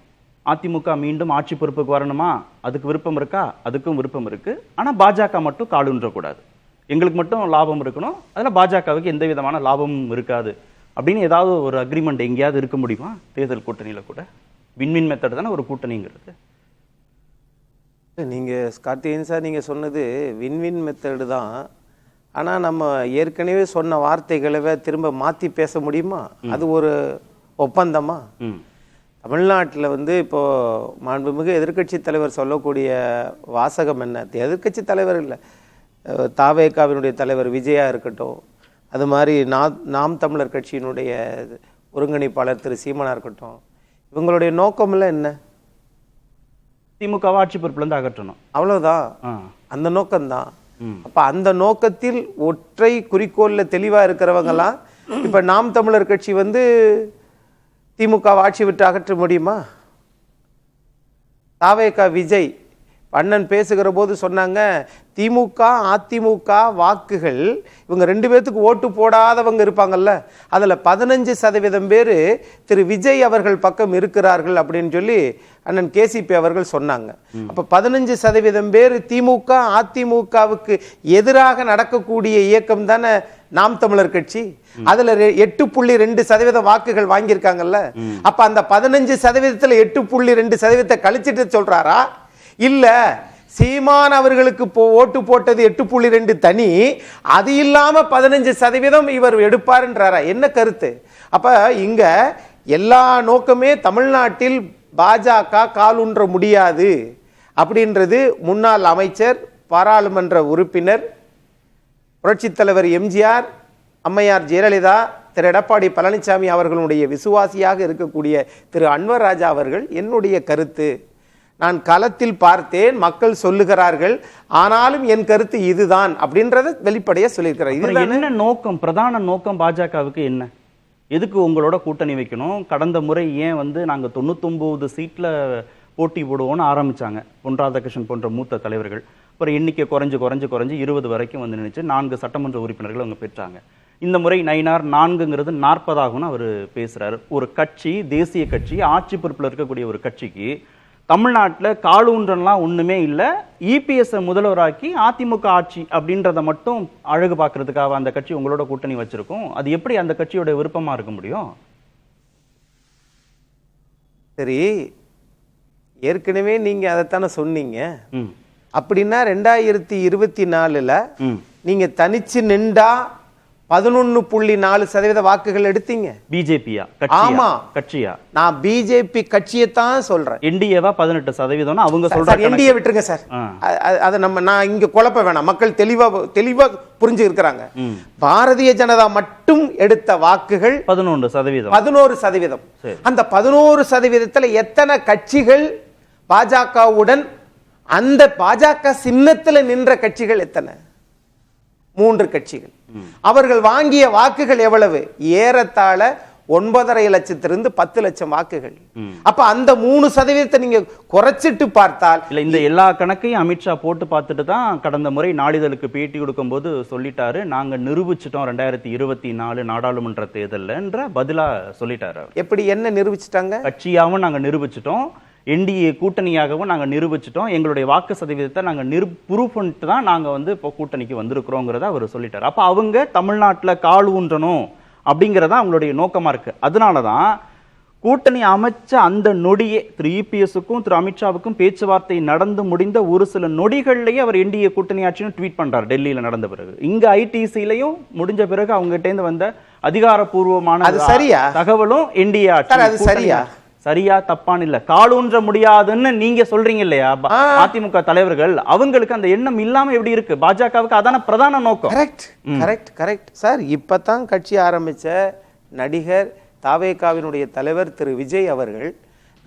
அதிமுக மீண்டும் ஆட்சி பொறுப்புக்கு வரணுமா? அதுக்கு விருப்பம் இருக்கா? அதுக்கும் விருப்பம் இருக்கு. ஆனால் பாஜக மட்டும் காலூன்றக்கூடாது, எங்களுக்கு மட்டும் லாபம் இருக்கணும், அதில் பாஜகவுக்கு எந்த விதமான லாபமும் இருக்காது அப்படின்னு ஏதாவது ஒரு அக்ரிமெண்ட் எங்கேயாவது இருக்க முடியுமா? தேர்தல் கூட்டணியில் கூட வின்வின் மெத்தட் தானே ஒரு கூட்டணிங்கிறது. நீங்கள் கார்த்திகேயன் சார், நீங்கள் சொன்னது வின்வின் மெத்தடு தான். ஆனால் நம்ம ஏற்கனவே சொன்ன வார்த்தைகளை திரும்ப மாற்றி பேச முடியுமா? அது ஒரு ஒப்பந்தமா? தமிழ்நாட்டில் வந்து இப்போது மாண்புமிகு எதிர்க்கட்சி தலைவர் சொல்லக்கூடிய வாசகம் என்ன? எதிர்க்கட்சி தலைவர் இல்லை, தாவேகாவினுடைய தலைவர் விஜயா இருக்கட்டும், அது மாதிரி நாம் தமிழர் கட்சியினுடைய ஒருங்கிணைப்பாளர் திரு சீமானா இருக்கட்டும், இவங்களுடைய நோக்கம்லாம் என்ன? திமுக ஆட்சி பொறுப்புலேருந்து அகற்றணும், அவ்வளவுதான். அந்த நோக்கம்தான். அப்ப அந்த நோக்கத்தில் ஒற்றை குறிக்கோள்ல தெளிவா இருக்கிறவங்கலாம் இப்ப நாம் தமிழர் கட்சி வந்து திமுக ஆட்சி விட்டு அகற்ற முடியுமா? தாவேகா விஜய் அண்ணன் பேசுகிற போது சொன்னாங்க, திமுக அதிமுக வாக்குகள் இவங்க 2 பேர்த்துக்கு ஓட்டு போடாதவங்க இருப்பாங்கல்ல, அதுல 15% பேர் திரு விஜய் அவர்கள் பக்கம் இருக்கிறார்கள் அப்படின்னு சொல்லி அண்ணன் கேசிபி அவர்கள் சொன்னாங்க. அப்ப 15% பேர் திமுக அதிமுகவுக்கு எதிராக நடக்கக்கூடிய இயக்கம் தானே நாம் தமிழர் கட்சி. அதுல 8.2% வாக்குகள் வாங்கியிருக்காங்கல்ல. அப்ப அந்த 15%த்துல 8.2% கழிச்சிட்டு சொல்றாரா, இல்ல சீமான் அவர்களுக்கு ஓட்டு போட்டது 8.2 தனி, அது இல்லாம 15% இவர் எடுப்பார்ன்றாரா? என்ன கருத்து? அப்ப இங்க எல்லா நோக்கமே தமிழ்நாட்டில் பாஜக காலூன்ற முடியாது அப்படின்றது முன்னாள் அமைச்சர், பாராளுமன்ற உறுப்பினர், புரட்சித் தலைவர் எம்ஜிஆர், அம்மையார் ஜெயலலிதா, திரு எடப்பாடி பழனிசாமி அவர்களுடைய விசுவாசியாக இருக்கக்கூடிய திரு அன்வர் ராஜா அவர்கள், என்னுடைய கருத்து, நான் களத்தில் பார்த்தேன், மக்கள் சொல்லுகிறார்கள், ஆனாலும் என் கருத்து இதுதான் அப்படின்றத வெளிப்படையா சொல்லியிருக்கிறார். என்ன நோக்கம், பிரதான நோக்கம் பாஜகவுக்கு என்ன? எதுக்கு உங்களோட கூட்டணி வைக்கணும்? கடந்த முறை ஏன் நாங்க 99 சீட்ல போட்டி போடுவோம்னு ஆரம்பிச்சாங்க பொன் ராதாகிருஷ்ணன் போன்ற மூத்த தலைவர்கள். அப்புறம் எண்ணிக்கை குறைஞ்சு 20 வரைக்கும் நினைச்சு 4 சட்டமன்ற உறுப்பினர்கள் அவங்க பெற்றாங்க. இந்த முறை நயினார் 4ங்கிறது 40 ஆகும்னு அவர் பேசுறாரு. ஒரு கட்சி, தேசிய கட்சி, ஆட்சி பொறுப்பில் இருக்கக்கூடிய ஒரு கட்சிக்கு தமிழ்நாட்டில் காலூன்றன்லாம் ஒண்ணுமே இல்லை, இபிஎஸ் முதல்வராக்கி அதிமுக ஆட்சி அப்படின்றத மட்டும் அழகு பார்க்கறதுக்காக அந்த கட்சி உங்களோட கூட்டணி வச்சிருக்கும். அது எப்படி அந்த கட்சியோட விருப்பமா இருக்க முடியும்? சரி, ஏற்கனவே நீங்க அதைத்தானே சொன்னீங்க. அப்படின்னா 2024ல நீங்க தனிச்சு நின்றா 11.4% வாக்குகள் எடுத்தீங்க. பிஜேபியா? ஆமா, கட்சியா? நான் பிஜேபி கட்சியை தான் சொல்றேன். என்டிஏவா 18% அவங்க சொல்றாங்க. என்டிஏ விட்டுருங்க சார், அதை நான் இங்க குழப்ப வேணாம், மக்கள் தெளிவா புரிஞ்சு இருக்கிறாங்க. பாரதிய ஜனதா மட்டும் எடுத்த வாக்குகள் 11%. அந்த 11%த்துல எத்தனை கட்சிகள் பாஜகவுடன், அந்த பாஜக சின்னத்துல நின்ற கட்சிகள் எத்தனை? 3 கட்சிகள். அவர்கள் வாங்கிய வாக்குகள் எவ்வளவு? ஏறத்தாழ 9.5 லட்சத்திலிருந்து 10 லட்சம் வாக்குகள். அப்ப அந்த 3% நீங்க குறைச்சிட்டு பார்த்தால், இல்ல இந்த எல்லா கணக்கையும் அமித்ஷா போட்டு பார்த்துட்டு தான் கடந்த முறை நாளிதழுக்கு பேட்டி கொடுக்கும் போது சொல்லிட்டாரு, நாங்க நிரூபிச்சிட்டோம் 2024 நாடாளுமன்ற தேர்தல்ன்ற பதிலா சொல்லிட்டாரு. எப்படி, என்ன நிரூபிச்சிட்டாங்க? கட்சியாவும் நாங்க நிரூபிச்சிட்டோம், என்டிஏ கூட்டணியாகவும் நாங்க நிரூபிச்சிட்டோம், எங்களுடைய வாக்கு சதவீதத்தை நாங்க ப்ரூவ் பண்ணிட்டு தான் நாங்க இப்போ கூட்டணிக்கு வந்திருக்கிறோங்கிறத அவர் சொல்லிட்டாரு. அப்ப அவங்க தமிழ்நாட்டில் கால் ஊன்றணும் அப்படிங்கிறதா அவங்களுடைய நோக்கமா இருக்கு. அதனாலதான் கூட்டணி அமைச்ச அந்த நொடியே திரு இபிஎஸ்க்கும் திரு அமித்ஷாவுக்கும் பேச்சுவார்த்தை நடந்து முடிந்த ஒரு சில நொடிகள்லயே அவர் என்டிஏ கூட்டணி ஆட்சின்னு ட்வீட் பண்றாரு. டெல்லியில நடந்த பிறகு, இங்க ஐடிசிலையும் முடிஞ்ச பிறகு அவங்க கிட்ட இருந்து வந்த அதிகாரப்பூர்வமான தகவலும் என்டிஏ ஆட்சி சரியா சரியா தப்பான்னு இல்ல, காலூன்ற முடியாதுன்னு நீங்க சொல்றீங்க இல்லையா அதிமுக தலைவர்கள், அவங்களுக்கு அந்த எண்ணம் இல்லாம எப்படி இருக்கு? பாஜகவுக்கு அதான பிரதான நோக்கம். Correct sir. இப்பதான் கட்சி ஆரம்பிச்ச நடிகர் தாவேகாவினுடைய தலைவர் திரு விஜய் அவர்கள்,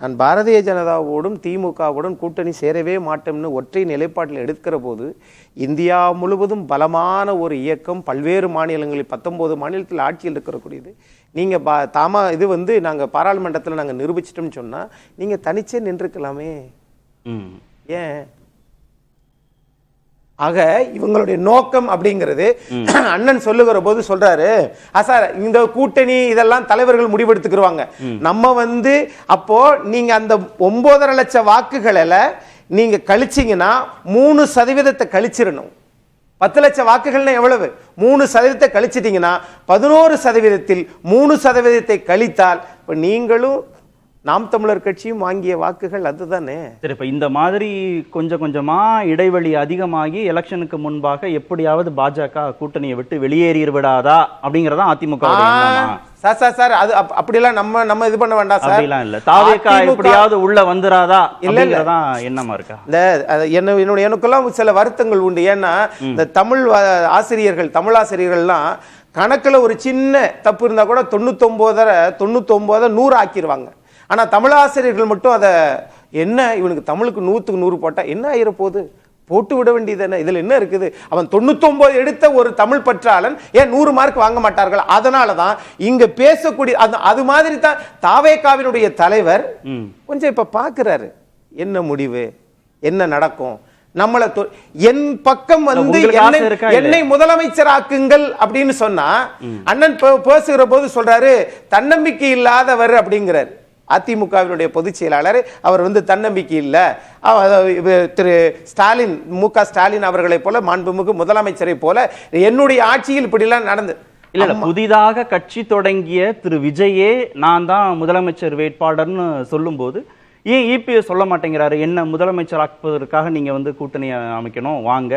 நான் பாரதிய ஜனதாவோடும் திமுகவுடன் கூட்டணி சேரவே மாட்டோம்னு ஒற்றை நிலைப்பாட்டில் எடுக்கிற போது, இந்தியா முழுவதும் பலமான ஒரு இயக்கம், பல்வேறு மாநிலங்களில் 19 மாநிலத்தில் ஆட்சியில் இருக்கக்கூடியது, நீங்க இது நாங்க பாராளுமன்றத்தில் நாங்க நிரூபிச்சிட்டோம்னு சொன்னா நீங்க தனிச்சே நின்றுக்கலாமே, ஏன்? ஆக இவங்களுடைய நோக்கம் அப்படிங்கிறது அண்ணன் சொல்லுகிற போது சொல்றாரு, சார் இந்த கூட்டணி இதெல்லாம் தலைவர்கள் முடிவெடுத்துக்குருவாங்க, நம்ம அப்போ நீங்க அந்த 9.5 லட்சம் வாக்குகளை நீங்க கழிச்சீங்கன்னா 3% கழிச்சிடணும். 10 லட்சம் வாக்குகள்னா எவ்வளவு? 3% கழிச்சிட்டீங்கன்னா 11%, 3% கழித்தால் இப்ப நீங்களும் நாம் தமிழர் கட்சியும் வாங்கிய வாக்குகள் அதுதானே. சரி, இப்ப இந்த மாதிரி கொஞ்சம் கொஞ்சமா இடைவெளி அதிகமாகி எலெக்ஷனுக்கு முன்பாக எப்படியாவது பாஜக கூட்டணியை விட்டு வெளியேறி விடாதா அப்படிங்கறதா அதிமுக. சார் அது அப்படிலாம் நம்ம இது பண்ண வேண்டாம் சார். அப்படிலாம் இல்ல, தாவேகா எப்படியாவது உள்ள வந்துராதா இல்லங்கறதா எண்ணமா இருக்கா? எனக்கெல்லாம் சில வருத்தங்கள் உண்டு. ஏன்னா இந்த தமிழ் ஆசிரியர்கள்லாம் கணக்குல ஒரு சின்ன தப்பு இருந்தா கூட 99 100 ஆக்கிடுவாங்க. ஆனா தமிழாசிரியர்கள் மட்டும் அதை என்ன, இவனுக்கு தமிழுக்கு 100க்கு 100 போட்டா என்ன ஆயிர போகுது, போட்டு விட வேண்டியது, இதுல என்ன இருக்குது? அவன் 99 எடுத்த ஒரு தமிழ் பற்றாளன் ஏன் 100 மார்க் வாங்க மாட்டார்கள்? அதனாலதான் இங்க பேசக்கூடிய அது மாதிரி தான் தாவேகாவினுடைய தலைவர் கொஞ்சம் இப்ப பாக்குறாரு, என்ன முடிவு, என்ன நடக்கும்? நம்மளை என் பக்கம் வந்து உங்களுக்கு ஆசை இருக்கா என்னை முதலமைச்சராக்குங்கள் அப்படின்னு சொன்னா அண்ணன் பேசுகிற போது சொல்றாரு தன்னம்பிக்கை இல்லாதவர் அப்படிங்கிறார். அதிமுகவினுடைய பொதுச் செயலாளர் அவர் வந்து தன்னம்பிக்கை இல்ல, திரு ஸ்டாலின் மு.க. ஸ்டாலின் அவர்களை போல மாண்புமிகு முதலமைச்சரை போல என்னுடைய ஆட்சியில் இப்படி எல்லாம் நடந்து இல்ல புதிதாக கட்சி தொடங்கிய திரு விஜயே நான் தான் முதலமைச்சர் வேட்பாளர்னு சொல்லும் போது ஏன் இபிஎஸ் சொல்ல மாட்டேங்கிறாரு? என்ன முதலமைச்சர் ஆக்குவதற்காக நீங்க வந்து கூட்டணி அமைக்கணும், வாங்க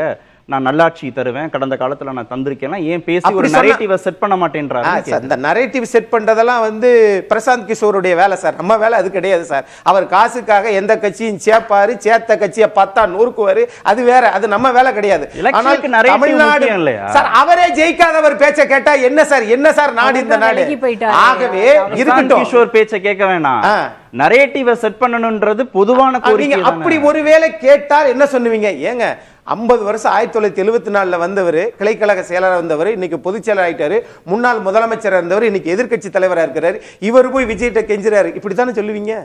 நான் நல்லாட்சி தருவேன், கடந்த காலத்துல நான் தந்திருக்கேன், ஏன் பேசி ஒரு நரேட்டிவ் செட் பண்ண மாட்டேன்றாரு? அந்த நரேட்டிவ் செட் பண்றதெல்லாம் வந்து பிரசாந்த் கிஷோருடைய வேலை சார், நம்ம வேலை அது கிடையாது சார். அவர் காசுக்காக எந்த கட்சியும் சேப்பாரு, சேத்த கட்சியை பார்த்தா நொறுக்குவாரு, அது வேற, அது நம்ம வேலை கிடையாது. ஆனால் தமிழ்நாடு சார் அவரே ஜெயிக்காதவர் பேச்ச கேட்டா என்ன சார், என்ன சார் நாடு இந்த நாடு? ஆகவே இருக்கட்டும், கிஷோர் பேச்ச கேட்க வேணாம், நரேட்டிவ் செட் பண்ணணும்ன்றது பொதுவான கோரிக்கை. அப்படி ஒருவேளை கேட்டால் என்ன சொல்லுவீங்க? ஏங்க 50 வருஷம் 1974 வந்தவர், கிளைக்கழக செயலராக வந்தவர், இன்னைக்கு பொதுச் செயலர் ஆயிட்டாரு, முன்னாள் முதலமைச்சர் இருந்தவர், இன்னைக்கு எதிர்க்கட்சி தலைவராக இருக்கிறாரு, இவர் போய் விஜய்கிட்ட கெஞ்சுறாரு, இப்படித்தானே சொல்லுவீங்க?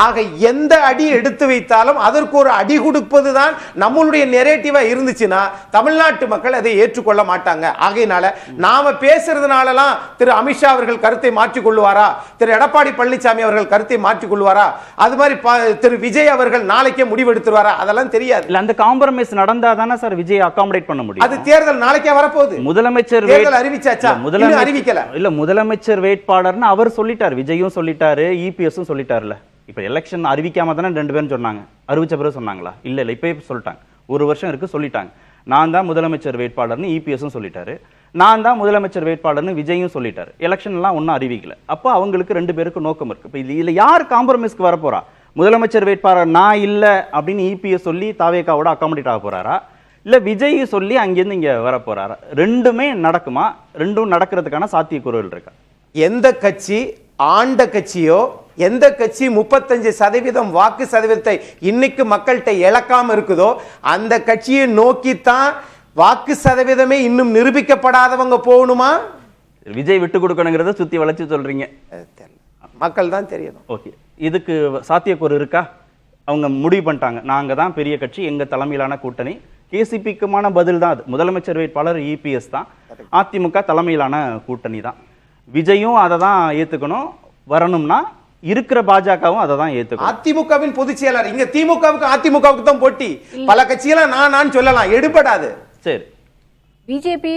ஆக எந்த அடி எடுத்து வைத்தாலும் அதற்கு ஒரு அடி கொடுப்பதுதான் நம்மளுடைய நெரேட்டிவா இருந்துச்சுன்னா தமிழ்நாட்டு மக்கள் அதை ஏற்றுக்கொள்ள மாட்டாங்க. ஆகையினால நாம பேசுறதுனாலலாம் திரு அமித்ஷா அவர்கள் கருத்தை மாற்றிக் கொள்வாரா, திரு எடப்பாடி பழனிசாமி அவர்கள் கருத்தை மாற்றிக் கொள்வாரா, அது மாதிரி திரு விஜய் அவர்கள் நாளைக்கே முடிவெடுத்துருவாரா, அதெல்லாம் தெரியாது. இல்ல அந்த காம்ப்ரமைஸ் நடந்தா தானே சார் விஜய் அகாமடேட் பண்ண முடியும். அது தேர்தல் நாளைக்கே வரப்போகுது. முதலமைச்சர் தேர்தல் அறிவிச்சாச்சா? முதலமைச்சர் அறிவிக்கல. இல்ல முதலமைச்சர் வேட்பாளர்னு அவர் சொல்லிட்டார், விஜயும் சொல்லிட்டாரு, இபிஎஸும் சொல்லிட்டாருல. இப்ப எலெக்ஷன் அறிவிக்காம தானே 2 பேரும் சொன்னாங்க, அறிவிச்ச பிறகு சொன்னாங்களா? இல்ல இல்ல இப்ப சொல்லிட்டாங்க, 1 வருஷம் இருக்கு சொல்லிட்டாங்க, நான் தான் முதலமைச்சர் வேட்பாளர்னு இபிஎஸும் சொல்லிட்டாரு, நான் தான் முதலமைச்சர் வேட்பாளர்னு விஜயும் சொல்லிட்டாரு. எலெக்ஷன் எல்லாம் ஒன்னும் அறிவிக்கல. அப்போ அவங்களுக்கு 2 பேருக்கு நோக்கம் இருக்கு. இப்ப இதுல யார் காம்ப்ரமைஸ்க்கு வர போறா? முதலமைச்சர் வேட்பாளர் நான் இல்ல அப்படின்னு இபிஎஸ் சொல்லி தாவேகாவோட அகாமடேட் ஆக போறாரா, இல்ல விஜய் சொல்லி அங்கிருந்து இங்க வர போறாரா? ரெண்டுமே நடக்குமா? ரெண்டும் நடக்கிறதுக்கான சாத்தியக்கூறுகள் இருக்கா? எந்த கட்சி ஆண்ட கட்சியோ, எந்த கட்சி 35% வாக்கு சதவீதத்தை இன்னைக்கு மக்கள்கிட்ட இழக்காம இருக்குதோ அந்த கட்சியை நோக்கித்தான் வாக்கு சதவீதமே இன்னும் நிரூபிக்கப்படாதவங்க போகணுமா? விஜய் விட்டு கொடுக்கணுங்கிறத சுத்தி வளைச்சு சொல்றீங்க, மக்கள் தான் தெரியணும். ஓகே, இதுக்கு சாத்தியக்கூறு இருக்கா? அவங்க முடிவு பண்ணிட்டாங்க, நாங்க தான் பெரிய கட்சி, எங்க தலைமையிலான கூட்டணி. கேசிபிக்குமான பதில் தான் அது. முதலமைச்சர் வேட்பாளர் இபிஎஸ் தான், அதிமுக தலைமையிலான கூட்டணி தான். விஜயும் அதை தான் ஏத்துக்கணும், வரணும்னா இருக்கிற பாஜகவும் அதை தான் ஏத்துக்கணும். அதிமுகவின் பொதுச் செயலாளர் இங்க திமுகவுக்கு அதிமுகவுக்கு தான் போட்டி, பல கட்சியெல்லாம் நான் சொல்லலாம், எடுபடாது. சரி, பிஜேபி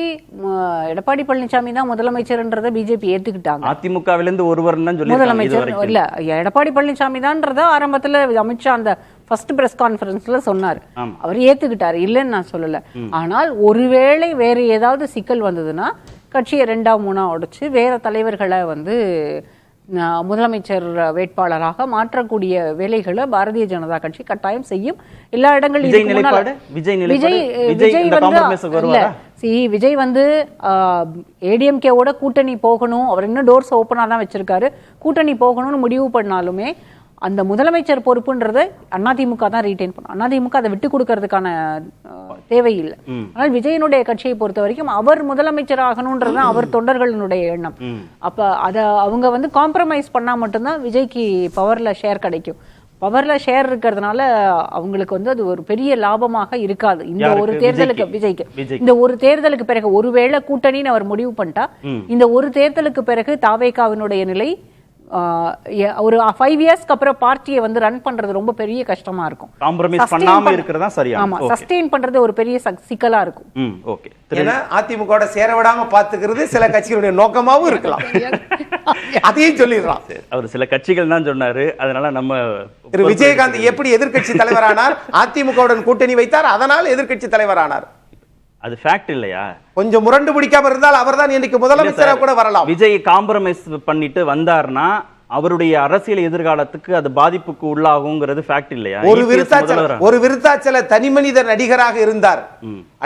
எடப்பாடி பழனிசாமி தான் முதலமைச்சர்ன்றதை பிஜேபி ஏத்துக்கிட்டாங்க. அதிமுகவிலிருந்து ஒருவர் தான் சொல்லி முதலமைச்சர் இல்ல, எடப்பாடி பழனிசாமி தான்றத ஆரம்பத்துல அமித்ஷா அந்த ஃபர்ஸ்ட் பிரஸ் கான்ஃபரன்ஸ்ல சொன்னார், அவர் ஏத்துக்கிட்டாரு, இல்லைன்னு நான் சொல்லல. ஆனால் ஒருவேளை வேற ஏதாவது சிக்கல் வந்ததுன்னா கட்சியை 2-3 உடைச்சு வேற தலைவர்களை வந்து முதலமைச்சர் வேட்பாளராக மாற்றக்கூடிய வேலைகளை பாரதிய ஜனதா கட்சி கட்டாயம் செய்யும். எல்லா இடங்களிலும் விஜய் வந்து ஏடிஎம்கேவோட கூட்டணி போகணும், அவர் இன்னும் டோர்ஸ் ஓப்பனா தான் வச்சிருக்காரு, கூட்டணி போகணும்னு முடிவு பண்ணாலுமே அந்த முதலமைச்சர் பொறுப்புன்றதை அதிமுக தான் ரீட்டைன் பண்ணும். அதிமுக அதை விட்டு கொடுக்கறதுக்கான தேவையில்லை. ஆனால் விஜயனுடைய கட்சியை பொறுத்த வரைக்கும் அவர் முதலமைச்சர் ஆகணும்ன்றது அவர் தொண்டர்களுடைய எண்ணம். அப்ப அதை அவங்க வந்து காம்ப்ரமைஸ் பண்ணா மட்டும்தான் விஜய்க்கு பவர்ல ஷேர் கிடைக்கும். பவர்ல ஷேர் இருக்கிறதுனால அவங்களுக்கு வந்து அது ஒரு பெரிய லாபமாக இருக்காது. இந்த ஒரு தேர்தலுக்கு விஜய்க்கு இந்த ஒரு தேர்தலுக்கு பிறகு ஒருவேளை கூட்டணின்னு அவர் முடிவு பண்ணிட்டா இந்த ஒரு தேர்தலுக்கு பிறகு தாவேகாவினுடைய நிலை ஒரு 5 இயர்ஸ்க்கு அப்புறம் பார்ட்டியை வந்து ரன் பண்றது ரொம்ப பெரிய கஷ்டமா இருக்கும். காம்ப்ரமைஸ் பண்ணாம இருக்குறதா சரியா? ஆமா, சஸ்டெயின் பண்றது ஒரு பெரிய சிக்கலா இருக்கும். ஓகே, ஏன்னா அதிமுகவோட சேர விடாம பாத்துக்கிறது சில கட்சிகளுடைய நோக்கமாவும் இருக்கலாம். அதையும் சொல்லிடலாம். அவர் சில கட்சிகள் தான் சொன்னாரு, அதனால நம்ம திரு விஜயகாந்த் எப்படி எதிர்க்கட்சி தலைவரானார்? அதிமுகவுடன் கூட்டணி வைத்தார், அதனால் எதிர்க்கட்சி தலைவரானார். அது ஃபேக்ட் இல்லையா? கொஞ்சம் முரண்டு பிடிக்காம இருந்தால் அவர்தான் இன்னைக்கு முதலமைச்சராக கூட வரலாம். விஜய் காம்ப்ரமைஸ் பண்ணிட்டு வந்தார்னா அவருடைய அரசியல் எதிர்காலத்துக்கு அது பாதிப்புக்கு உள்ளாகுங்கிறது ஃபேக்ட் இல்லையா? ஒரு விருத்தாச்சல தனி மனிதர் நடிகராக இருந்தார்,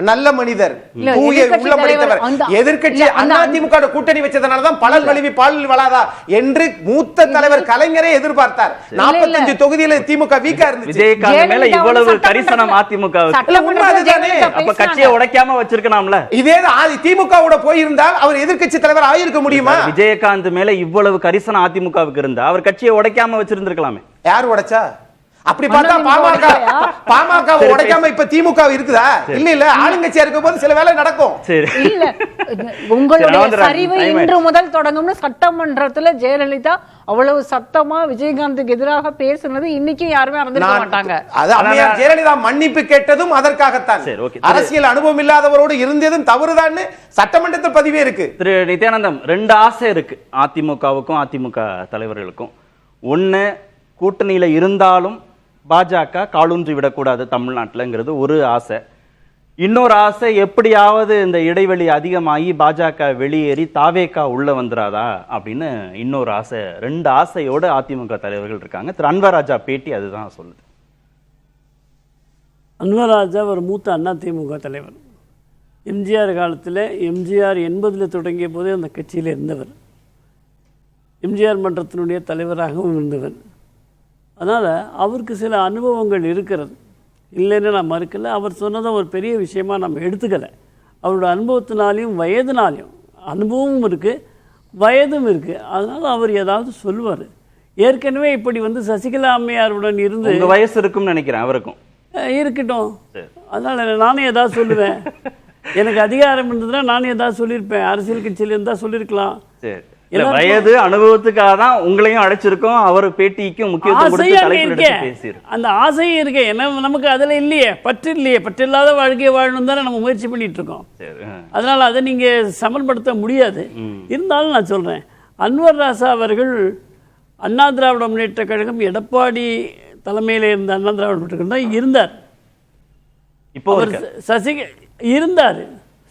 நல்ல மனிதர், உள்ள மனிதர். எதிர்க்கட்சி அதிமுக கூட்டணி வச்சதனாலதான் பலன் கழுவி பாலில் வளாதா என்று மூத்த தலைவர் கலைஞரே எதிர்பார்த்தார். 45 தொகுதியில திமுக வீக்கா இருந்துச்சு. விஜயகாந்த் மேல இவ்வளவு கரிசனம் அதிமுக அப்ப கட்சியை உடைக்காம வச்சிருக்கலாம்ல. இதே திமுகவோட போயிருந்தால் அவர் எதிர்க்கட்சி தலைவர் ஆயிருக்க முடியுமா? விஜயகாந்த் மேல இவ்வளவு கரிசனம் அதிமுக இருந்தா அவர் கட்சியை உடைக்காம வச்சிருந்திருக்கலாமே. யார் உடைச்சா? அப்படி பார்த்தா பாமக உடைக்காம இப்ப திமுக இருக்குதா? இல்ல ஆளுங்கட்சியா இருக்கும் போது சில வேலை நடக்கும். இல்ல உங்களுடைய சரிவு இன்று முதல் தொடங்கும்னு சட்டமன்றத்துல ஜெயலலிதா அவ்வளவு சத்தமா விஜயகாந்துக்கு எதிராக பேசுனது இன்னைக்கு யாருமே அறிந்திருக்க மாட்டாங்க. அது அம்மையார் ஜெயலலிதா மன்னிப்பு கேட்டதும் அதற்காகத்தான். அரசியல் அனுபவம் இல்லாதவரோடு இருந்ததும் தவறுதான்னு சட்டமன்றத்தில் பதிவே இருக்கு. திரு நித்யானந்தம், 2 ஆசை இருக்கு அதிமுகவுக்கும் அதிமுக தலைவர்களுக்கும். ஒண்ணு, கூட்டணியில இருந்தாலும் பாஜக காலூன்றி விடக்கூடாது தமிழ்நாட்டில்ங்கிறது ஒரு ஆசை. இன்னொரு ஆசை, எப்படியாவது இந்த இடைவெளி அதிகமாகி பாஜக வெளியேறி தாவேகா உள்ள வந்துராதா அப்படின்னு இன்னொரு ஆசை. 2 ஆசையோடு அதிமுக தலைவர்கள் இருக்காங்க. திரு அன்வர் ராஜா பேட்டி அதுதான் சொல்லுது. அன்வர் ராஜா ஒரு மூத்த அதிமுக தலைவர். எம்ஜிஆர் காலத்தில் எம்ஜிஆர் 80 தொடங்கிய போதே அந்த கட்சியில் இருந்தவர். எம்ஜிஆர் மன்றத்தினுடைய தலைவராகவும் இருந்தவர். அதனால் அவருக்கு சில அனுபவங்கள் இருக்கிறது, இல்லைன்னு நான் மறுக்கலை. அவர் சொன்னதை ஒரு பெரிய விஷயமா நம்ம எடுத்துக்கலை. அவரோட அனுபவத்தினாலையும் வயதுனாலையும் அனுபவமும் இருக்குது, வயதும் இருக்குது. அதனால் அவர் ஏதாவது சொல்லுவார். ஏற்கனவே இப்படி சசிகலா அம்மையாருடன் இருந்து வயசு இருக்கும்னு நினைக்கிறேன் அவருக்கும். இருக்கட்டும், அதனால் நானே ஏதாவது சொல்லுவேன். எனக்கு அதிகாரம் இருந்ததுன்னா நானே ஏதாவது சொல்லியிருப்பேன். அரசியல் கட்சியில் இருந்தால் சொல்லியிருக்கலாம். வயது அனுபவத்துக்காக தான் உங்களையும் அழைச்சிருக்கோம். அவர் பேட்டிக்கு முக்கியத்துவம் கொடுத்து அந்த ஆசையும் இருக்கு. ஏன்னா நமக்கு அதுல இல்லையே, பற்று இல்லையே. பற்று இல்லாத வாழ்க்கையை வாழணும் தானே நம்ம முயற்சி பண்ணிட்டு இருக்கோம். அதனால அதை நீங்க சமன்படுத்த முடியாது. இருந்தாலும் நான் சொல்றேன், அன்வர் ராசா அவர்கள் அண்ணா திராவிட முன்னேற்ற கழகம் எடப்பாடி தலைமையில இருந்த அண்ணா திராவிட முன்னேற்ற கழகம் தான் இருந்தார். இப்போ இருந்தார்.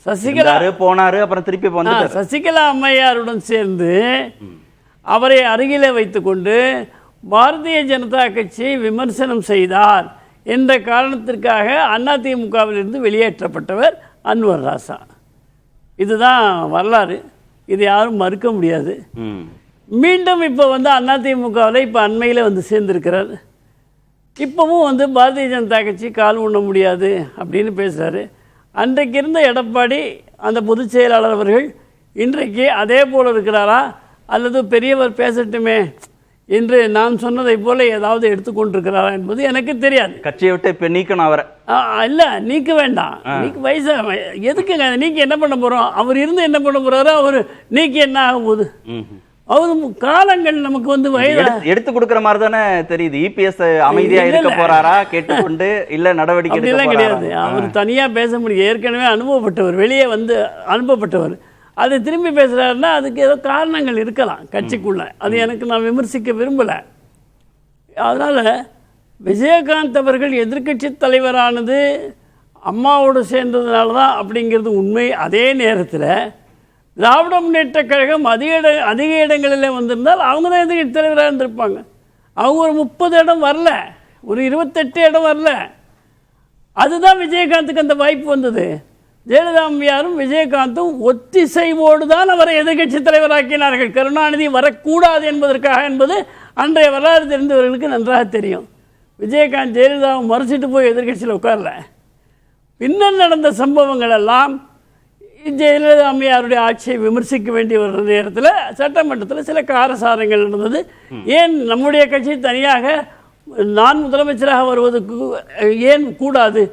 சசிகலா போனாரு, அப்புறம் திருப்பி வந்தார். சசிகலா அம்மையாருடன் சேர்ந்து அவரை அருகிலே வைத்துக்கொண்டு பாரதிய ஜனதா கட்சியை விமர்சனம் செய்தார் என்ற காரணத்திற்காக அதிமுகவிலிருந்து வெளியேற்றப்பட்டவர் அன்வர் ராசா. இதுதான் வரலாறு. இதை யாரும் மறுக்க முடியாது. மீண்டும் இப்போ அதிமுகவில் இப்போ அண்மையில் சேர்ந்திருக்கிறார். இப்போவும் பாரதிய ஜனதா கட்சி கால் ஊன முடியாது அப்படின்னு பேசுகிறாரு. அன்றைக்கு இருந்த எடப்பாடி அந்த பொதுச் செயலாளர் அவர்கள் இன்றைக்கு அதே போல் இருக்கிறாரா, அல்லது பெரியவர் பேசட்டுமே என்று நான் சொன்னதை போல ஏதாவது எடுத்துக்கொண்டிருக்கிறாரா என்பது எனக்கு தெரியாது. கட்சியை விட்டு இப்போ நீக்கணும் அவரை. இல்லை, நீக்க வேண்டாம். வயசு எதுக்குங்க நீக்கி என்ன பண்ண போகிறோம்? அவர் இருந்து என்ன பண்ண போகிறாரோ அவர் நீக்கி என்ன ஆக போகுது? அவரு காலங்கள் நமக்கு வயது எடுத்து கொடுக்கிற மாதிரி தானே தெரியுது. இபிஎஸ் அமைதியா இருக்க போறாரா கேட்டுக்கொண்டு, இல்ல நடவடிக்கை கிடையாது. அவர் தனியா பேச முடியும். ஏற்கனவே அனுபவப்பட்டவர், வெளியே அனுப்பப்பட்டவர். அதை திரும்பி பேசுறாருன்னா அதுக்கு ஏதோ காரணங்கள் இருக்கலாம் கட்சிக்குள்ள. அது எனக்கு நான் விமர்சிக்க விரும்பல. அதனால விஜயகாந்த் அவர்கள் எதிர்கட்சி தலைவரானது அம்மாவோடு சேர்ந்ததுனால தான் அப்படிங்கிறது உண்மை. அதே நேரத்தில் திராவிட முன்னேற்ற கழகம் அதிக இடங்களில் வந்திருந்தால் அவங்க தான் எதிர்கட்சி தலைவராக இருந்திருப்பாங்க. அவங்க ஒரு 30 இடம் வரல, ஒரு 28 இடம் வரல. அதுதான் விஜயகாந்துக்கு அந்த வாய்ப்பு வந்தது. ஜெயலலிதா அம்மையாரும் விஜயகாந்தும் ஒத்திசைவோடு தான் அவரை எதிர்கட்சி தலைவராக்கினார்கள். கருணாநிதி வரக்கூடாது என்பதற்காக என்பது அன்றைய வரலாறு தெரிந்தவர்களுக்கு நன்றாக தெரியும். விஜயகாந்த் ஜெயலலிதாவை மறைச்சிட்டு போய் எதிர்கட்சியில் உட்காரல. பின்னர் நடந்த சம்பவங்கள் எல்லாம் ஜெயலலிதா அம்மையாருடைய ஆட்சியை விமர்சிக்க வேண்டிய ஒரு நேரத்தில் சட்டமன்றத்தில் சில காரசாரங்கள் நடந்தது. ஏன் நம்முடைய கட்சி தனியாக நான் முதலமைச்சராக வருவதற்கு ஏன் கூடாது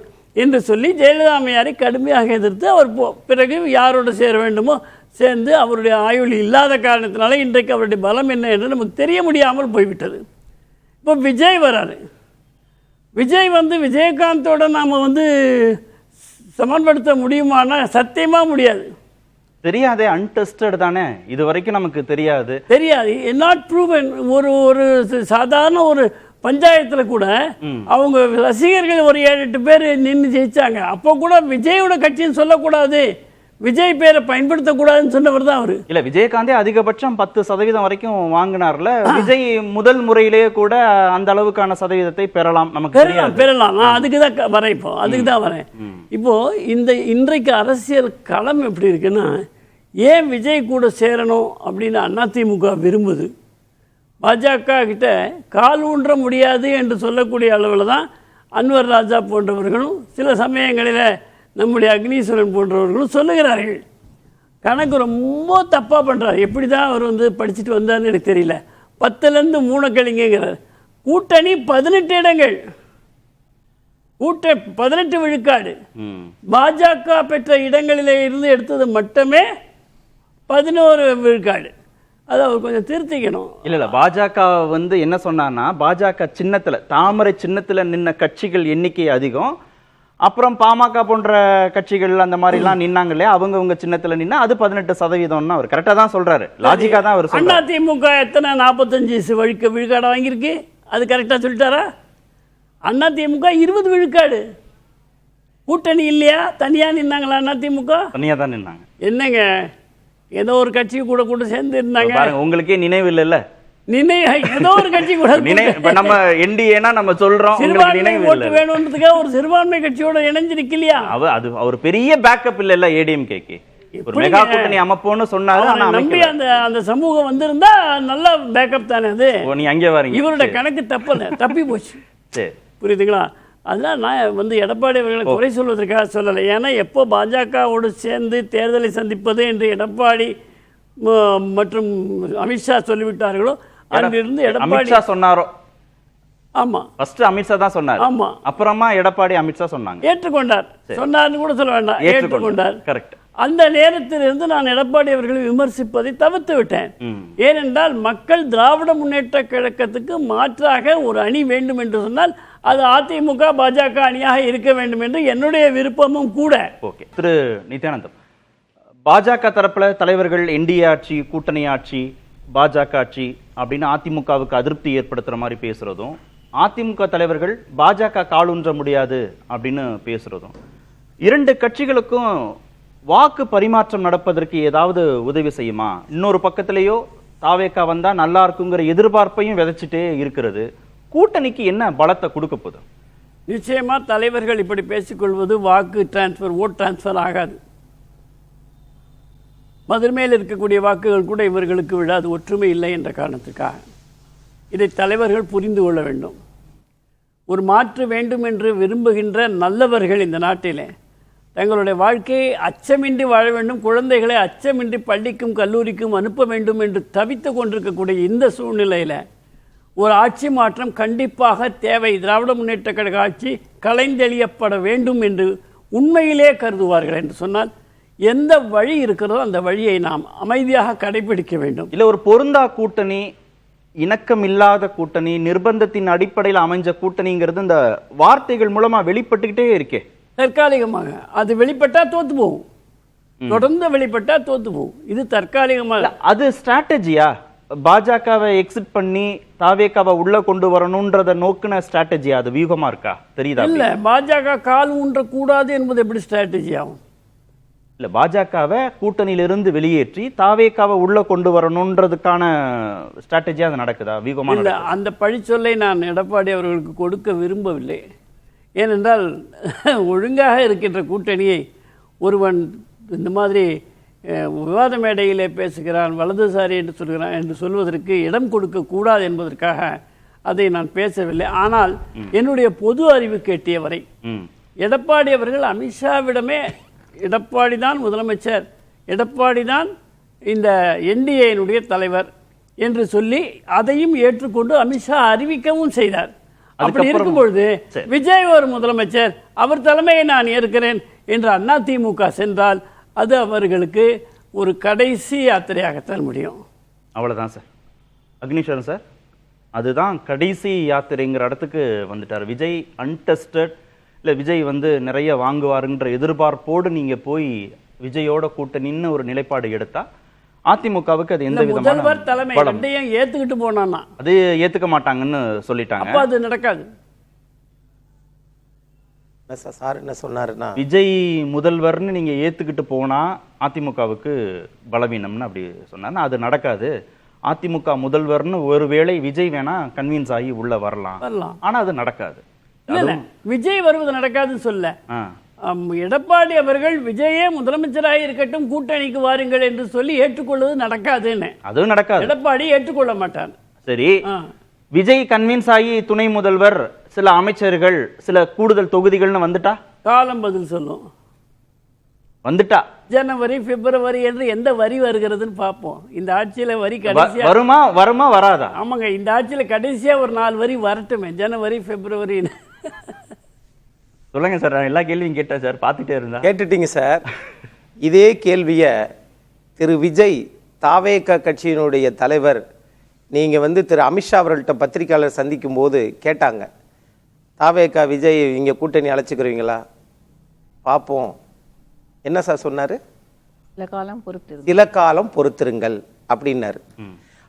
என்று சொல்லி ஜெயலலிதா அம்மையாரை கடுமையாக எதிர்த்து அவர் பிறகு யாரோடு சேர வேண்டுமோ சேர்ந்து அவருடைய ஆயுள் இல்லாத காரணத்தினால இன்றைக்கு அவருடைய பலம் என்ன என்று நமக்கு தெரிய முடியாமல் போய்விட்டது. இப்போ விஜய் வராரு. விஜய் விஜயகாந்தோட நாம் சமன்படுத்த முடியுமானா சத்தியமா முடியாது. தெரியாதே, அன்டெஸ்டட் தானே, இது வரைக்கும் நமக்கு தெரியாது. Not proven. ஒரு சாதாரண ஒரு பஞ்சாயத்தில் கூட அவங்க ரசிகர்கள் ஒரு 7-8 பேர் நின்று ஜெயிச்சாங்க. அப்போ கூட விஜயோட கட்சின்னு சொல்லக்கூடாது, விஜய் பேரை பயன்படுத்தக்கூடாதுன்னு சொன்னவர் தான் அவரு. இல்ல, விஜயகாந்தே அதிகபட்சம் 10% வரைக்கும் வாங்கினார்ல. விஜய் முதல் முறையிலேயே கூட அந்த அளவுக்கான சதவீதத்தை பெறலாம், நமக்கு பெறலாம். நான் அதுக்கு தான் வரேன். இப்போ அதுக்கு தான் வரேன். இப்போ இன்றைக்கு அரசியல் களம் எப்படி இருக்குன்னா, ஏன் விஜய் கூட சேரணும் அப்படின்னு அதிமுக விரும்புது. பாஜக கிட்ட கால் ஊன்ற முடியாது என்று சொல்லக்கூடிய அளவில் தான் அன்வர் ராஜா போன்றவர்களும் சில சமயங்களில் நம்முடைய அக்னீஸ்வரன் போன்றவர்களும் சொல்லுகிறார்கள். கணக்கு ரொம்ப தப்பாக பண்ணுறார். எப்படி தான் அவர் படிச்சுட்டு வந்தார்னு எனக்கு தெரியல. 10லேருந்து 3 கழிங்கிறார். கூட்டணி 18 இடங்கள், 18 விழுக்காடு. பாஜக பெற்ற இடங்களிலே இருந்து எடுத்தது மட்டுமே 11 விழுக்காடு. அதை அவர் கொஞ்சம் திருத்திக்கணும். இல்ல பாஜக வந்து என்ன சொன்னான்னா, பாஜக சின்னத்துல தாமரை சின்னத்துல நின்ன கட்சிகள் எண்ணிக்கை அதிகம், அப்புறம் பாமக போன்ற கட்சிகள் அந்த மாதிரி எல்லாம் நின்னாங்க இல்லையா, அவங்க சின்னத்துல நின்னா அது 18% அவர் கரெக்டா தான் சொல்றாரு, லாஜிக்கா தான் அவர் சொல்றாரு. அதிமுக எத்தனை 45 விழுக்காடு வாங்கியிருக்கு, அது கரெக்டா சொல்லிட்டாரா? அதிமுக 20 விழுக்காடு. கூட்டணி இல்லையா, தனியா நின்னாங்களா? அதிமுக தனியா தான் நின்னாங்க. என்னங்க, ஏதோ ஒரு கட்சி கூட சேர்ந்து இருந்தாங்க. உங்களுக்கே நினைவு இல்ல? ஏதோ ஒரு கட்சி கூட நம்ம என்டிஏனா நம்ம சொல்றோம், ஓட்டு வேணும்ன்றதுக்காக ஒரு சிறுபான்மை கட்சியோட இணைஞ்சு நிக்கலையா? அது ஒரு பெரிய பேக்கப் இல்ல ஏடிஎம்கேக்கு. ஒரு மெகா கூட்டணி அமைப்போம்னு சொன்னாரு, ஆனா நம்பி அந்த சமூகம் வந்திருந்தா நல்ல பேக்கப் தானே அது. நீ அங்கே வரீங்க, இவரோட கணக்கு தப்பி போச்சு. சரி, புரியுதுங்களா? அதெல்லாம் நான் எடப்பாடி அவர்களை குறை சொல்வதற்காக சொல்லலை. ஏன்னா எப்போ பாஜகவோடு சேர்ந்து தேர்தலை சந்திப்பது என்று எடப்பாடி மற்றும் அமித்ஷா சொல்லிவிட்டார்களோ அங்கிருந்து எடப்பாடி சொன்னாரோ. ஆமா, ஃபர்ஸ்ட் அமித்ஷா தான் சொன்னார். ஆமா, அப்புறமா எடப்பாடி அமித்ஷா சொன்னாங்க. ஏற்றுக்கொண்டார். சொன்னார்னு கூட சொல்ல வேண்டாம், ஏற்றுக்கொண்டார். கரெக்ட். அந்த நேரத்திலிருந்து நான் எடப்பாடி அவர்களை விமர்சிப்பதை தவிர்த்து விட்டேன். ஏனென்றால் மக்கள் திராவிட முன்னேற்ற கழகத்துக்கு மாற்றாக ஒரு அணி வேண்டும் என்று சொன்னால் அது அதிமுக பாஜக அணியாக இருக்க வேண்டும் என்று என்னுடைய விருப்பமும் கூட. ஓகே, திரு நித்யானந்தம், பாஜக தரப்புல தலைவர்கள் என்டிஏ ஆட்சி, கூட்டணி ஆட்சி, பாஜக ஆட்சி அப்படின்னு அதிமுகவுக்கு அதிருப்தி ஏற்படுத்துற மாதிரி பேசுறதும், அதிமுக தலைவர்கள் பாஜக காலூன்ற முடியாது அப்படின்னு பேசுறதும், இரண்டு கட்சிகளுக்கும் வாக்கு பரிமாற்றம் நடப்பதற்கு ஏதாவது உதவி செய்யுமா? இன்னொரு பக்கத்திலேயோ தாவேக்கா வந்தா நல்லா இருக்குங்கிற எதிர்பார்ப்பையும் விதைச்சிட்டே இருக்கிறது. கூட்டணிக்கு என்ன பலத்தை கொடுக்க போகுது? நிச்சயமா தலைவர்கள் இப்படி பேசிக்கொள்வது வாக்கு டிரான்ஸ்பர், ஓட் டிரான்ஸ்பர் ஆகாது. மதுரையில் இருக்கக்கூடிய வாக்குகள் கூட இவர்களுக்கு விடாது, ஒற்றுமை இல்லை என்ற காரணத்துக்காக. இதை தலைவர்கள் புரிந்து கொள்ள வேண்டும். ஒரு மாற்று வேண்டும் என்று விரும்புகின்ற நல்லவர்கள் இந்த நாட்டிலே தங்களுடைய வாழ்க்கையை அச்சமின்றி வாழ வேண்டும், குழந்தைகளை அச்சமின்றி பள்ளிக்கும் கல்லூரிக்கும் அனுப்ப வேண்டும் என்று தவித்து கொண்டிருக்கக்கூடிய இந்த சூழ்நிலையில் ஒரு ஆட்சி மாற்றம் கண்டிப்பாக தேவை. திராவிட முன்னேற்ற கழக ஆட்சி கலைந்தெளியப்பட வேண்டும் என்று உண்மையிலே கருதுவார்கள் என்று சொன்னால் எந்த வழி இருக்கிறதோ அந்த வழியை நாம் அமைதியாக கடைபிடிக்க வேண்டும். இல்லை, ஒரு பொருந்தா கூட்டணி, இணக்கம் இல்லாத கூட்டணி, நிர்பந்தத்தின் அடிப்படையில் அமைஞ்ச கூட்டணிங்கிறது இந்த வார்த்தைகள் மூலமா வெளிப்பட்டுக்கிட்டே இருக்கே. தற்காலிகமாக அது வெளிப்பட்டா தோத்து போகும், தொடர்ந்து வெளிப்பட்டா தோத்து போகும். இது தற்காலிகமாக. அது ஸ்ட்ராட்டஜியா? பாஜகவை எக்ஸிட் பண்ணி தாவேக்காவை உள்ள கொண்டு வரணும்ன்றத நோக்குன ஸ்ட்ராட்டஜியா? அது வியூகமா இருக்கா? தெரியுதா? இல்ல, பாஜக கால் ஊன்ற கூடாது என்பது எப்படி ஸ்ட்ராட்டஜி ஆகும்? இல்ல, பாஜகவை கூட்டணியிலிருந்து வெளியேற்றி தாவேக்காவை உள்ள கொண்டு வரணும்ன்றதுக்கான ஸ்ட்ராட்டஜியா அது நடக்குதா? வியூகமா? இல்ல, அந்த பழிச்சொல்லை நான் எடப்பாடி அவர்களுக்கு கொடுக்க விரும்பவில்லை. ஏனென்றால் ஒழுங்காக இருக்கின்ற கூட்டணியை ஒருவன் இந்த மாதிரி விவாத மேடையிலே பேசுகிறான், வலதுசாரி என்று சொல்கிறான் என்று சொல்வதற்கு இடம் கொடுக்க கூடாது என்பதற்காக அதை நான் பேசவில்லை. ஆனால் என்னுடைய பொது அறிவு கேட்டியவரை எடப்பாடி அவர்கள் அமித்ஷாவிடமே எடப்பாடி தான் முதலமைச்சர், எடப்பாடி தான் இந்த என்டிஏனுடைய தலைவர் என்று சொல்லி அதையும் ஏற்றுக்கொண்டு அமித்ஷா அறிவிக்கவும் செய்தார். அப்படி இருக்கும்பொழுது விஜய் ஒரு முதலமைச்சர், அவர் தலைமையை நான் ஏற்கிறேன் என்று அதிமுக சென்றால் அது அவர்களுக்கு ஒரு கடைசி யாத்திரையாகத்தான் முடியும். அவ்வளவுதான் சார். அக்னீஸ்வரன் சார், அதுதான் கடைசி யாத்திரைங்கிற இடத்துக்கு வந்துட்டார் விஜய். அன்டெஸ்டட், இல்லை விஜய் வந்து நிறைய வாங்குவாருன்ற எதிர்பார்ப்போடு நீங்க போய் விஜயோட கூட்டணின்னு ஒரு நிலைப்பாடு எடுத்தா அதிமுகவுக்கு அது எந்த விதமான முதல்வர் தலைமை ரெண்டையும் ஏத்துக்கிட்டு போனான்னா அது ஏத்துக்க மாட்டாங்கன்னு சொல்லிட்டாங்க. அப்ப அது நடக்காது. சார் என்ன சொன்னாருன்னா, விஜய் முதல்வர்னு நீங்க ஏத்துக்கிட்டு போனா அதிமுகவுக்கு பலவீனம்னு அப்படி சொன்னாங்க. அது நடக்காது. அதிமுக முதல்வர்னு ஒருவேளை விஜய் வேணா கன்வின்ஸ் ஆகி உள்ள வரலாம், ஆனா அது நடக்காது. விஜய் வருவது நடக்காதுன்னு சொல்ல, எடப்பாடி அவர்கள் விஜயே முதலமைச்சராக இருக்கட்டும் கூட்டணிக்கு வாருங்கள் என்று சொல்லி ஏற்றுக்கொள்வது நடக்காதுன்னு. அதுவும் நடக்காது, எடப்பாடி ஏற்றுக்கொள்ள மாட்டார். சரி, விஜய் கன்வின்ஸ் ஆகி துணை முதல்வர், சில அமைச்சர்கள், சில கூடுதல் தொகுதிகள்னு வந்துட்டா காலம் பதில் சொல்லும். வந்துட்டா ஜனவரி பிப்ரவரி என்று எந்த வரி வருகிறதுன்னு பார்ப்போம். இந்த ஆட்சியில வரி கடைசியா வருமா வராதா? ஆமாங்க, இந்த ஆட்சியில கடைசியா ஒரு 4 வரி வரட்டுமே, ஜனவரி பிப்ரவரின்னு. சொல்லுங்க சார், நான் எல்லா கேள்வியும் கேட்டேன் சார், பார்த்துட்டே இருந்தா. கேட்டுட்டீங்க சார். இதே கேள்வியை திரு விஜய் தாவேக கட்சியினுடைய தலைவர் நீங்க திரு அமித்ஷா அவர்கள்ட்ட பத்திரிகையாளர் சந்திக்கும் போது கேட்டாங்க, தாவேக விஜய் இங்க கூட்டணி அழைச்சிக்கிறீங்களா பார்ப்போம். என்ன சார் சொன்னாரு? சில காலம் பொறுத்திருங்கள் அப்படின்னாரு.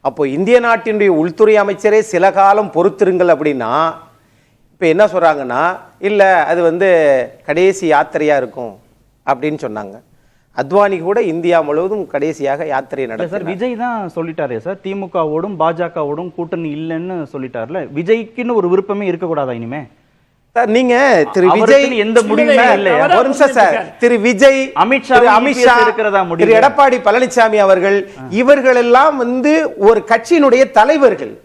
அப்போ இந்திய நாட்டினுடைய உள்துறை அமைச்சரே சில காலம் பொறுத்திருங்கள் அப்படின்னா இப்ப என்ன சொல்றாங்கன்னா, இல்ல அது கடைசி யாத்திரையா இருக்கும் அப்படின்னு சொன்னாங்க. அத்வானி கூட இந்தியா முழுவதும் கடைசியாக யாத்திரை நடத்த. சார் விஜய் தான் சொல்லிட்டாரே சார், திமுகவோடும் பாஜகவோடும் கூட்டணி இல்லைன்னு சொல்லிட்டார்ல. விஜய்க்குன்னு ஒரு விருப்பமே இருக்கக்கூடாதா இனிமே? சார் நீங்க திரு விஜய் எந்த முடிவுமே இல்லை. ஒரு நிமிஷம் சார், திரு விஜய், அமித்ஷா, திரு எடப்பாடி பழனிசாமி அவர்கள் இவர்கள் எல்லாம் ஒரு கட்சியினுடைய தலைவர்கள்.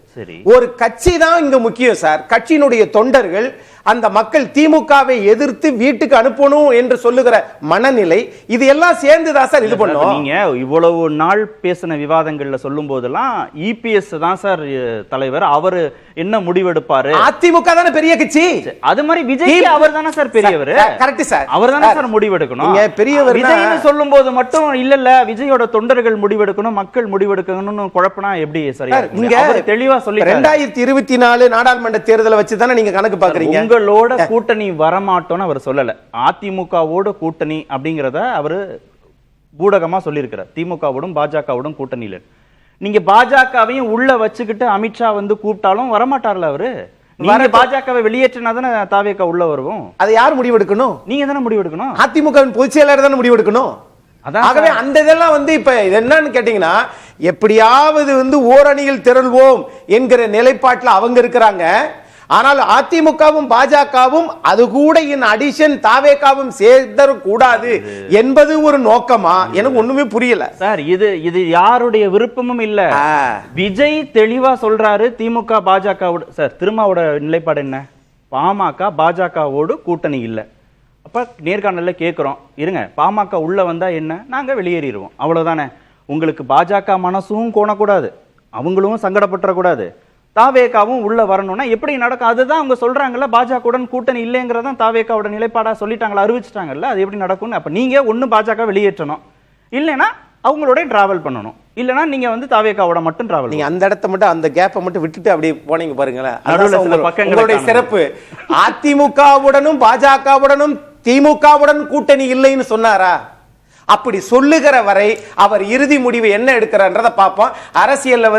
ஒரு கட்சி தான் இங்க முக்கியம் சார். கட்சியினுடைய தொண்டர்கள் அந்த மக்கள் திமுகவை எதிர்த்து வீட்டுக்கு அனுப்பணும் என்று சொல்லுகிற மனநிலை, இது எல்லாம் சேர்ந்துதான் சார் இது பண்ணும். நீங்க இவ்வளவு நாள் பேசின விவாதங்கள்ல சொல்லும் போதெல்லாம் இபிஎஸ் தான் சார் தலைவர், அவரு என்ன முடிவெடுப்பாரு? அதிமுக தானே பெரிய கட்சி. அது மாதிரி விஜய் அவர் தானே சார் பெரியவர். கரெக்ட் சார், அவர் தானே சார் முடிவெடுக்கணும். பெரியவர் விஜய்னு சொல்லும் போது மட்டும் இல்ல விஜயோட தொண்டர்கள் முடிவெடுக்கணும், மக்கள் முடிவெடுக்கணும்னு குழப்பனா எப்படி சரியா? நீங்க தெளிவா சொல்லி 2024 நாடாளுமன்ற தேர்தலை வச்சு தானே நீங்க கணக்கு பாக்குறீங்க. உங்களோட கூட்டணி வரமாட்டோம்னு அவர் சொல்லல, அதிமுகவோட கூட்டணி அப்படிங்கறத அவரு பூடகமா சொல்லியிருக்கிறார். திமுகவோடும் பாஜகவோடும் கூட்டணி இல்ல. நீங்க பாஜகவையும் உள்ள வச்சுக்கிட்டு அமித்ஷா கூப்பிட்டாலும் வரமாட்டார்ல அவரு. நீங்க பாஜகவை வெளியேற்றினா தானே தாவேக உள்ள வருவோம். அதை யார் முடிவெடுக்கணும்? நீங்க தானே முடிவெடுக்கணும். அதிமுகவின் பொதுச் செயலாளர் தானே முடிவெடுக்கணும். ஆகவே அந்த இதெல்லாம் இப்ப என்னன்னு கேட்டீங்கன்னா, எப்படியாவது ஓரணியில் திரள்வோம் என்கிற நிலைப்பாட்டில் அவங்க இருக்கிறாங்க. ஆனால் அதிமுகவும் பாஜகவும் அது கூட இன் அடிஷன் தாவேகாவும் சேர்த்தர கூடாது என்பது ஒரு நோக்கமா? எனக்கு ஒண்ணுமே புரியல சார். இது யாருடைய விருப்பமும் இல்ல. விஜய் தெளிவா சொல்றாரு, திமுக பாஜகவோட. சார் திருமாவோட நிலைப்பாடு என்ன? பாமக பாஜகவோடு கூட்டணி இல்ல. அப்ப நேர்காணல்ல கேட்கிறோம், இருங்க பாமக உள்ள வந்தா என்ன, நாங்க வெளியேறிடுவோம், அவ்வளவுதானே. உங்களுக்கு பாஜக மனசும் கோணக்கூடாது, அவங்களும் சங்கடப்பட்டுறக்கூடாது, தாவேகாவும் உள்ள வரணும்னா எப்படி நடக்கும்? அதுதான் அவங்க சொல்றாங்கல்ல, பாஜகவுடன் கூட்டணி இல்லைங்கிறதான் தாவேகாவோட நிலைப்பாடா சொல்லிட்டாங்களா, அறிவிச்சிட்டாங்கல்ல. அது எப்படி நடக்கும்னு அப்ப நீங்க ஒண்ணு பாஜக வெளியேற்றணும், இல்லைன்னா அவங்களோட டிராவல் பண்ணணும், இல்லைன்னா நீங்க தாவேகாவோட மட்டும் டிராவல். நீங்க அந்த இடத்த மட்டும், அந்த கேப்பை மட்டும் விட்டுட்டு அப்படியே போனீங்க பாருங்களேன். உங்களுடைய சிறப்பு. அதிமுகவுடனும் பாஜகவுடனும் திமுகவுடன் கூட்டணி இல்லைன்னு சொன்னாரா? அப்படி சொல்லுகிற வரை அவர் இறுதி முடிவு என்ன எடுக்கிறார்ன்றத பார்ப்போம். அரசியல்ல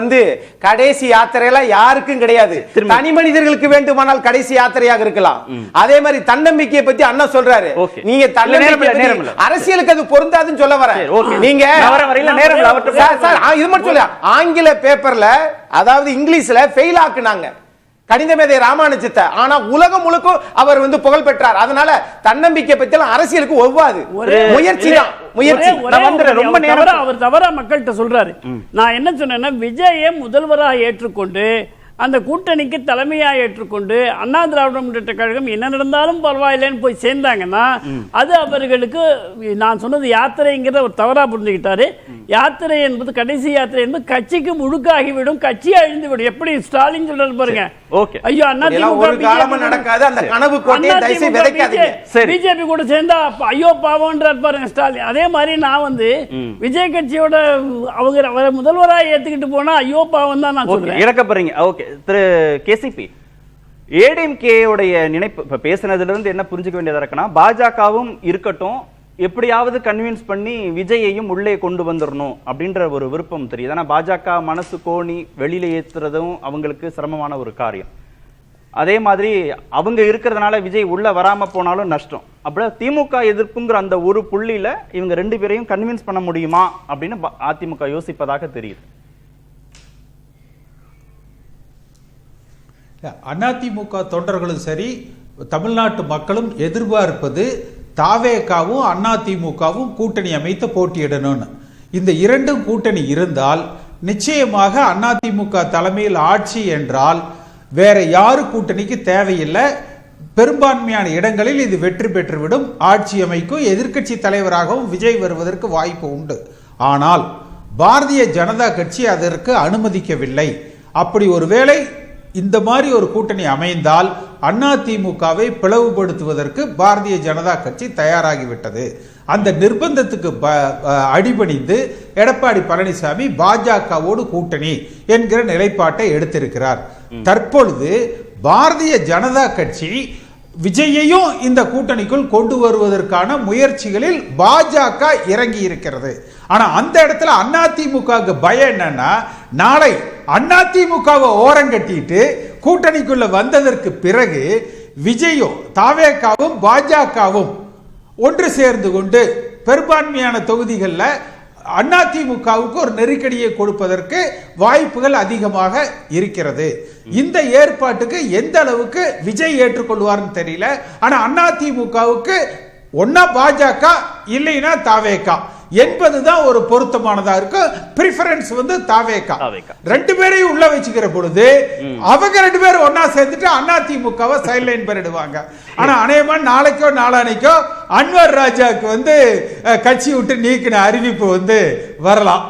கடைசி யாத்திரையெல்லாம் யாருக்கும் கிடையாது. தனி மனிதர்களுக்கு வேண்டுமானால் கடைசி யாத்திரையாக இருக்கலாம். அதே மாதிரி தன்னம்பிக்கையை பத்தி அண்ணா சொல்றாரு. நீங்க தன்னம்பிக்கை அரசியலுக்கு அது பொருந்தாதுன்னு சொல்ல வர. நீங்க இது மட்டும் சொல்ல, ஆங்கில பேப்பர்ல அதாவது இங்கிலீஷ்ல ஃபெயில் ஆக்குனாங்க கணித மேதை ராமானுஜத்தை. ஆனா உலகம் முழுக்க அவர் புகழ் பெற்றார். அதனால தன்னம்பிக்கை பத்தி அரசியலுக்கு ஒவ்வாது. முயற்சி தான் முயற்சி. ரொம்ப நேரம் அவர் தவறா மக்கள்கிட்ட சொல்றாரு. நான் என்ன சொன்னேன்னா, விஜயை முதல்வராக ஏற்றுக்கொண்டு அந்த கூட்டணிக்கு தலைமையாக ஏற்றுக்கொண்டு அண்ணா திராவிட முன்னேற்ற கழகம் என்ன நடந்தாலும் பரவாயில்லைன்னு போய் சேர்ந்தாங்கன்னா அது அவர்களுக்கு, நான் சொன்னது யாத்திரைங்கிறத ஒரு தவறா புரிஞ்சுக்கிட்டாரு. யாத்திரை என்பது, கடைசி யாத்திரை என்பது கட்சிக்கு முழுக்காகிவிடும், கட்சி அழிந்து விடும். எப்படி ஸ்டாலின் சொல்றாரு பாருங்க. ஐயோ அண்ணா பிஜேபி கூட சேர்ந்தா ஐயோ பாவம்ன்றார் பாருங்க ஸ்டாலின். அதே மாதிரி நான் விஜய் கட்சியோட அவங்க முதல்வராக ஏத்துக்கிட்டு போனா ஐயோ பாவம் தான் நான் சொல்றேன். இறக்க போறீங்க. ஓகே திரு கேசிபி, ஏடிஎம்கே உடைய நினைப்பு இப்ப பேசினதுல இருந்து என்ன புரிஞ்சுக்க வேண்டியதா இருக்குன்னா, பாஜகவும் இருக்கட்டும், எப்படியாவது கன்வின்ஸ் பண்ணி விஜயையும் உள்ளே கொண்டு வந்துடணும் அப்படின்ற ஒரு விருப்பம் தெரியுது. ஆனா பாஜக மனசு கோணி வெளியில ஏத்துறதும் அவங்களுக்கு சிரமமான ஒரு காரியம். அதே மாதிரி அவங்க இருக்கிறதுனால விஜய் உள்ள வராம போனாலும் நஷ்டம். அப்படி திமுக எதிர்ப்புங்கிற அந்த ஒரு புள்ளியில இவங்க 2 பேரையும் கன்வின்ஸ் பண்ண முடியுமா அப்படின்னு அதிமுக யோசிப்பதாக தெரியுது. அதிமுக தொண்டர்களும் சரி, தமிழ்நாட்டு மக்களும் எதிர்பார்ப்பது தாவேகாவும் அதிமுகவும் கூட்டணி அமைத்து போட்டியிடணும்னு. இந்த 2 கூட்டணி இருந்தால் நிச்சயமாக அதிமுக தலைமையில் ஆட்சி என்றால் வேற யாரு கூட்டணிக்கு தேவையில்லை. பெரும்பான்மையான இடங்களில் இது வெற்றி பெற்றுவிடும். ஆட்சி அமைக்கும், எதிர்க்கட்சி தலைவராகவும் விஜய் வருவதற்கு வாய்ப்பு உண்டு. ஆனால் பாரதிய ஜனதா கட்சி அதற்கு அனுமதிக்கவில்லை. அப்படி ஒருவேளை இந்த மாதிரி ஒரு கூட்டணி அமைந்தால் அதிமுகவை பிளவுபடுத்துவதற்கு பாரதிய ஜனதா கட்சி தயாராகிவிட்டது. அந்த நிர்பந்தத்துக்கு அடிபணிந்து எடப்பாடி பழனிசாமி பாஜகவோடு கூட்டணி என்கிற நிலைப்பாட்டை எடுத்திருக்கிறார். தற்பொழுது பாரதிய ஜனதா கட்சி விஜயையும் இந்த கூட்டணிக்குள் கொண்டு வருவதற்கான முயற்சிகளில் பாஜக இறங்கி இருக்கிறது. ஆனா அந்த இடத்துல அதிமுகவுக்கு பயம் என்னன்னா, நாளை அதிமுகவை ஓரங்கட்டிட்டு கூட்டணிக்குள்ள வந்ததற்கு பிறகு விஜயும் தாவேகாவும் பாஜகவும் ஒன்று சேர்ந்து கொண்டு பெரும்பான்மையான தொகுதிகளில் அதிமுகவுக்கு ஒரு நெருக்கடியை கொடுப்பதற்கு வாய்ப்புகள் அதிகமாக இருக்கிறது. இந்த ஏற்பாட்டுக்கு எந்த அளவுக்கு விஜய் ஏற்றுக்கொள்வார்னு தெரியல. ஆனா அதிமுகவுக்கு ஒன்னா பாஜக இல்லைன்னா தாவேகா என்பதுதான் ஒரு பொருத்தமானதா இருக்கு. பிரிஃபரன்ஸ் வந்து தாவேகா. ரெண்டு பேரையும் உள்ள வச்சுக்கிற பொழுது அவங்க ரெண்டு பேரும் ஒன்னா சேர்ந்துட்டு அதிமுகவை சைட்லைன் பண்ணிடுவாங்க. ஆனா அநேகமா நாளைக்கோ நாளானைக்கோ அன்வர் ராஜாக்கு வந்து கட்சி விட்டு நீக்கின அறிவிப்பு வந்து வரலாம்.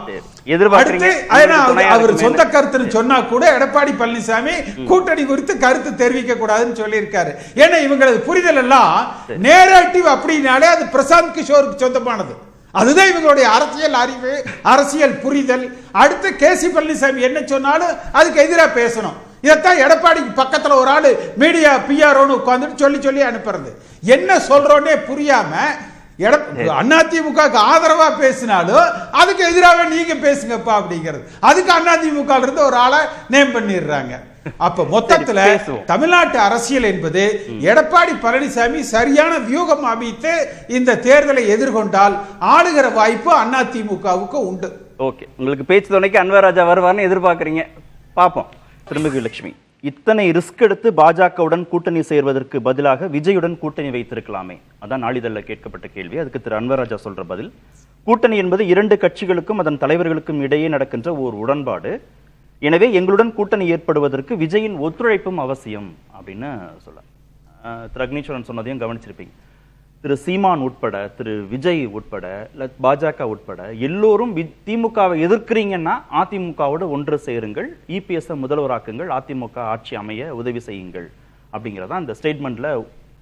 அவர் சொந்த கருத்துன்னு சொன்னா கூட எடப்பாடி பழனிசாமி கூட்டணி குறித்து கருத்து தெரிவிக்க கூடாதுன்னு சொல்லி இருக்காரு. ஏன்னா இவங்களது புரிதல் எல்லாம் நேரேட்டிவ் அப்படின்னாலே அது பிரசாந்த் கிஷோருக்கு சொந்தமானது. அதுதான் இவங்களுடைய அரசியல் அறிவு, அரசியல் புரிதல். அடுத்து கேசி பழனிசாமி என்ன சொன்னாலும் அதுக்கு எதிராக பேசணும். இதைத்தான் எடப்பாடிக்கு பக்கத்துல ஒரு ஆளு மீடியா பிஆர்ஓன்னு உட்கார்ந்துட்டு சொல்லி சொல்லி அனுப்புறது. என்ன சொல்றோன்னே புரியாம அதிமுக ஆதரவா பேசினாலும் அதுக்கு எதிராக நீங்க பேசுங்கப்பா அப்படிங்கிறது. அதுக்கு அதிமுக இருந்து ஒரு ஆளை நேம் பண்ணிடுறாங்க. அப்ப மொத்தத்துல தமிழ்நாட்டு அரசியல் என்பது எடப்பாடி பழனிசாமி சரியான வியூகம் அமைத்து இந்த தேர்தலை எதிர்கொண்டால் ஆளுகிற வாய்ப்பு அதிமுகவுக்கு உண்டு. ஓகே, உங்களுக்கு பேச்சு துணைக்கு அன்வர் ராஜா வருவார்னு எதிர்பார்க்கறீங்க. பாப்போம். திருமிகு லட்சுமி, இத்தனை ரிஸ்க் எடுத்து பாஜகவுடன் கூட்டணி சேர்வதற்கு பதிலாக விஜயுடன் கூட்டணி வைத்திருக்கலாமே, அதான் நாளிதழில் கேட்கப்பட்ட கேள்வி. அதுக்கு திரு அன்வர் ராஜா சொல்ற பதில், கூட்டணி என்பது இரண்டு கட்சிகளுக்கும் அதன் தலைவர்களுக்கும் இடையே நடக்கின்ற ஒரு உடன்பாடு. எனவே எங்களுடன் கூட்டணி ஏற்படுவதற்கு விஜயின் ஒத்துழைப்பும் அவசியம் அப்படின்னு சொல்ல. திரு அக்னீஸ்வரன் சொன்னதையும் கவனிச்சிருப்பீங்க. திரு சீமான் உட்பட, திரு விஜய் உட்பட, பாஜக உட்பட எல்லோரும் திமுகவை எதிர்க்கிறீங்கன்னா அதிமுகவோடு ஒன்று சேருங்கள், இபிஎஸ் முதல்வராக்குங்கள், அதிமுக ஆட்சி அமைய உதவி செய்யுங்கள் அப்படிங்கிறதா அந்த ஸ்டேட்மெண்ட்ல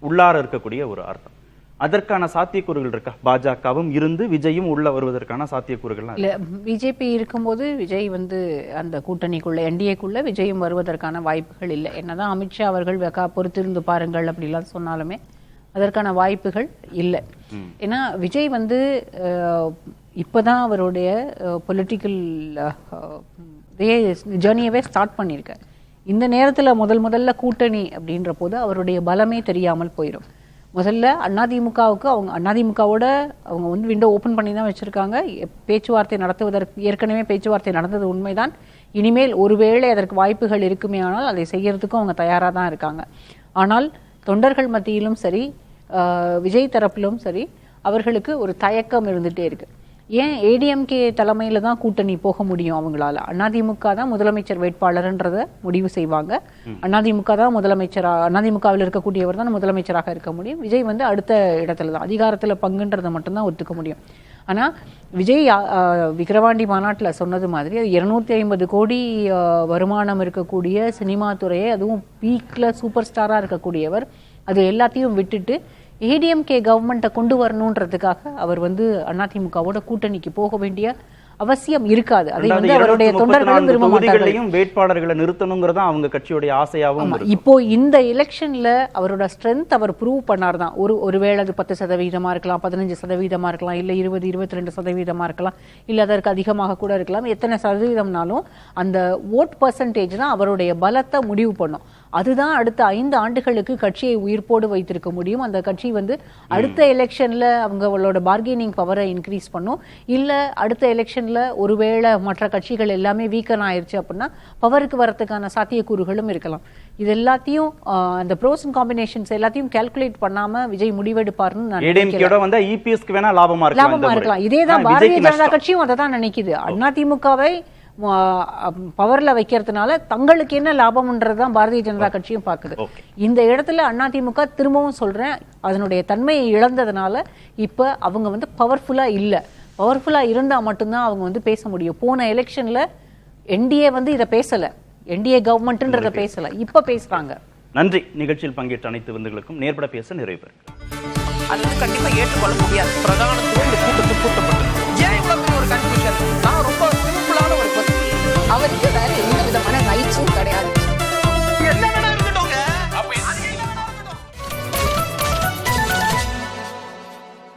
உள்ளார இருக்கக்கூடிய ஒரு அர்த்தம். அதற்கான சாத்தியக்கூறுகள் இருக்கா? பாஜகவும் இருந்து விஜயும் உள்ள வருவதற்கான சாத்தியக்கூறுகள் இல்ல. பிஜேபி இருக்கும்போது விஜய் வந்து அந்த கூட்டணிக்குள்ள என்டிஏக்குள்ள விஜயும் வருவதற்கான வாய்ப்புகள் இல்லை. என்னதான் அமித்ஷா அவர்கள் பொறுத்திருந்து பாருங்கள் அப்படிலாம் சொன்னாலுமே அதற்கான வாய்ப்புகள் இல்லை. ஏன்னா விஜய் வந்து இப்போதான் அவருடைய பொலிட்டிக்கல் ஜேர்னியவே ஸ்டார்ட் பண்ணியிருக்கார். இந்த நேரத்தில் முதல்ல கூட்டணி அப்படின்ற போது அவருடைய பலமே தெரியாமல் போயிடும். முதல்ல அதிமுகவுக்கு அதிமுகவோட அவங்க வந்து விண்டோ ஓப்பன் பண்ணி தான் வச்சுருக்காங்க. பேச்சுவார்த்தை நடத்துவதற்கு ஏற்கனவே பேச்சுவார்த்தை நடந்தது உண்மைதான். இனிமேல் ஒருவேளை அதற்கு வாய்ப்புகள் இருக்குமே ஆனால் அதை செய்யறதுக்கும் அவங்க தயாராக தான் இருக்காங்க. ஆனால் தொண்டர்கள் மத்தியிலும் சரி, விஜய் தரப்பிலும் சரி, அவர்களுக்கு ஒரு தயக்கம் இருந்துகிட்டே இருக்கு. ஏன் ஏடிஎம்கே தலைமையில தான் கூட்டணி போக முடியும் அவங்களால? அதிமுக தான் முதலமைச்சர் வேட்பாளர்ன்றதை முடிவு செய்வாங்க. அதிமுக தான் அதிமுகவில் இருக்கக்கூடியவர் தான் முதலமைச்சராக இருக்க முடியும். விஜய் வந்து அடுத்த இடத்துல தான் அதிகாரத்தில் பங்குன்றதை மட்டும்தான் ஒத்துக்க முடியும். ஆனா விஜய் விக்கிரவாண்டி மாநாட்டில் சொன்னது மாதிரி அது 250 கோடி வருமானம் இருக்கக்கூடிய சினிமா துறையை, அதுவும் பீக்ல சூப்பர் ஸ்டாரா இருக்கக்கூடியவர், அது எல்லாத்தையும் விட்டுட்டு ஏடிஎம்கே கவர்மெண்ட்டை கொண்டு வரணுன்றதுக்காக அவர் வந்து அதிமுகவோட கூட்டணிக்கு போக வேண்டிய அவசியம் இருக்காது. அதை வந்து அவருடைய தொண்டர்களும் விரும்ப மாட்டார்கள். வேட்பாளர்களை நிறுத்தணுங்கிறதா அவங்க கட்சியோட ஆசையாவும். இப்போ இந்த எலெக்ஷன்ல அவரோட ஸ்ட்ரென்த் அவர் ப்ரூவ் பண்ணார் தான். ஒருவேளை அது 10% இருக்கலாம், 15% இருக்கலாம், இல்ல 20-22% இருக்கலாம், இல்ல அதற்கு அதிகமாக கூட இருக்கலாம். எத்தனை சதவீதம்னாலும் அந்த ஓட் பர்சன்டேஜ் தான் அவருடைய பலத்தை முடிவு பண்ணும். அதுதான் அடுத்த 5 ஆண்டுகளுக்கு கட்சியை உயிர்ப்போடு வைத்திருக்க முடியும். அந்த கட்சி வந்து அடுத்த எலெக்ஷன்ல அவங்களோட பார்கெனிங் பவரை இன்க்ரீஸ் பண்ணும். இல்ல அடுத்த எலெக்ஷன்ல ஒருவேளை மற்ற கட்சிகள் எல்லாமே வீக்கன் ஆயிருச்சு அப்படின்னா பவருக்கு வரதுக்கான சாத்தியக்கூறுகளும் இருக்கலாம். இது எல்லாத்தையும் அந்த ப்ரோஸ் அண்ட் காம்பினேஷன்ஸ் எல்லாத்தையும் கால்குலேட் பண்ணாம விஜய் முடிவெடுப்பாருன்னு நான் நினைக்கிறேன். லாபமா இருக்கலாம். இதேதான் பாரதிய ஜனதா கட்சியும் அதை தான் நினைக்குது. அதிமுகவை பவர்ல வைக்கிறதுனால தங்களுக்கு என்ன லாபம்ன்றது தான் பாரதிய ஜனதா கட்சியும் பார்க்குது. இந்த இடத்துல அதிமுக திரும்பவும் சொல்றேன், அதனுடைய தன்மையை இழந்ததுனால இப்ப அவங்க வந்து பவர்ஃபுல்லா இல்ல. பவர்ஃபுல்லா இருந்தா மட்டும்தான் அவங்க வந்து பேச முடியும். போன எலெக்ஷன்ல என்டிஏ வந்து இதை பேசல, என்டிஏ கவர்மெண்ட்ன்றத பேசல, இப்ப பேசுறாங்க. நன்றி. நிகழ்ச்சியில் பங்கேற்ற அனைத்து விருந்துகளுக்கும் நேர்பட பேச நிறைவு பெறுகிறேன். அது வந்து கண்டிப்பா ஏற்றுக்கொள்ள முடியாது. பிரதானத்துவம் இந்த கூட்டத்தில் கூட்டப்பட்டது. ஏன் இவ்வளவு பெரிய ஒரு கன்ஃபியூஷன்?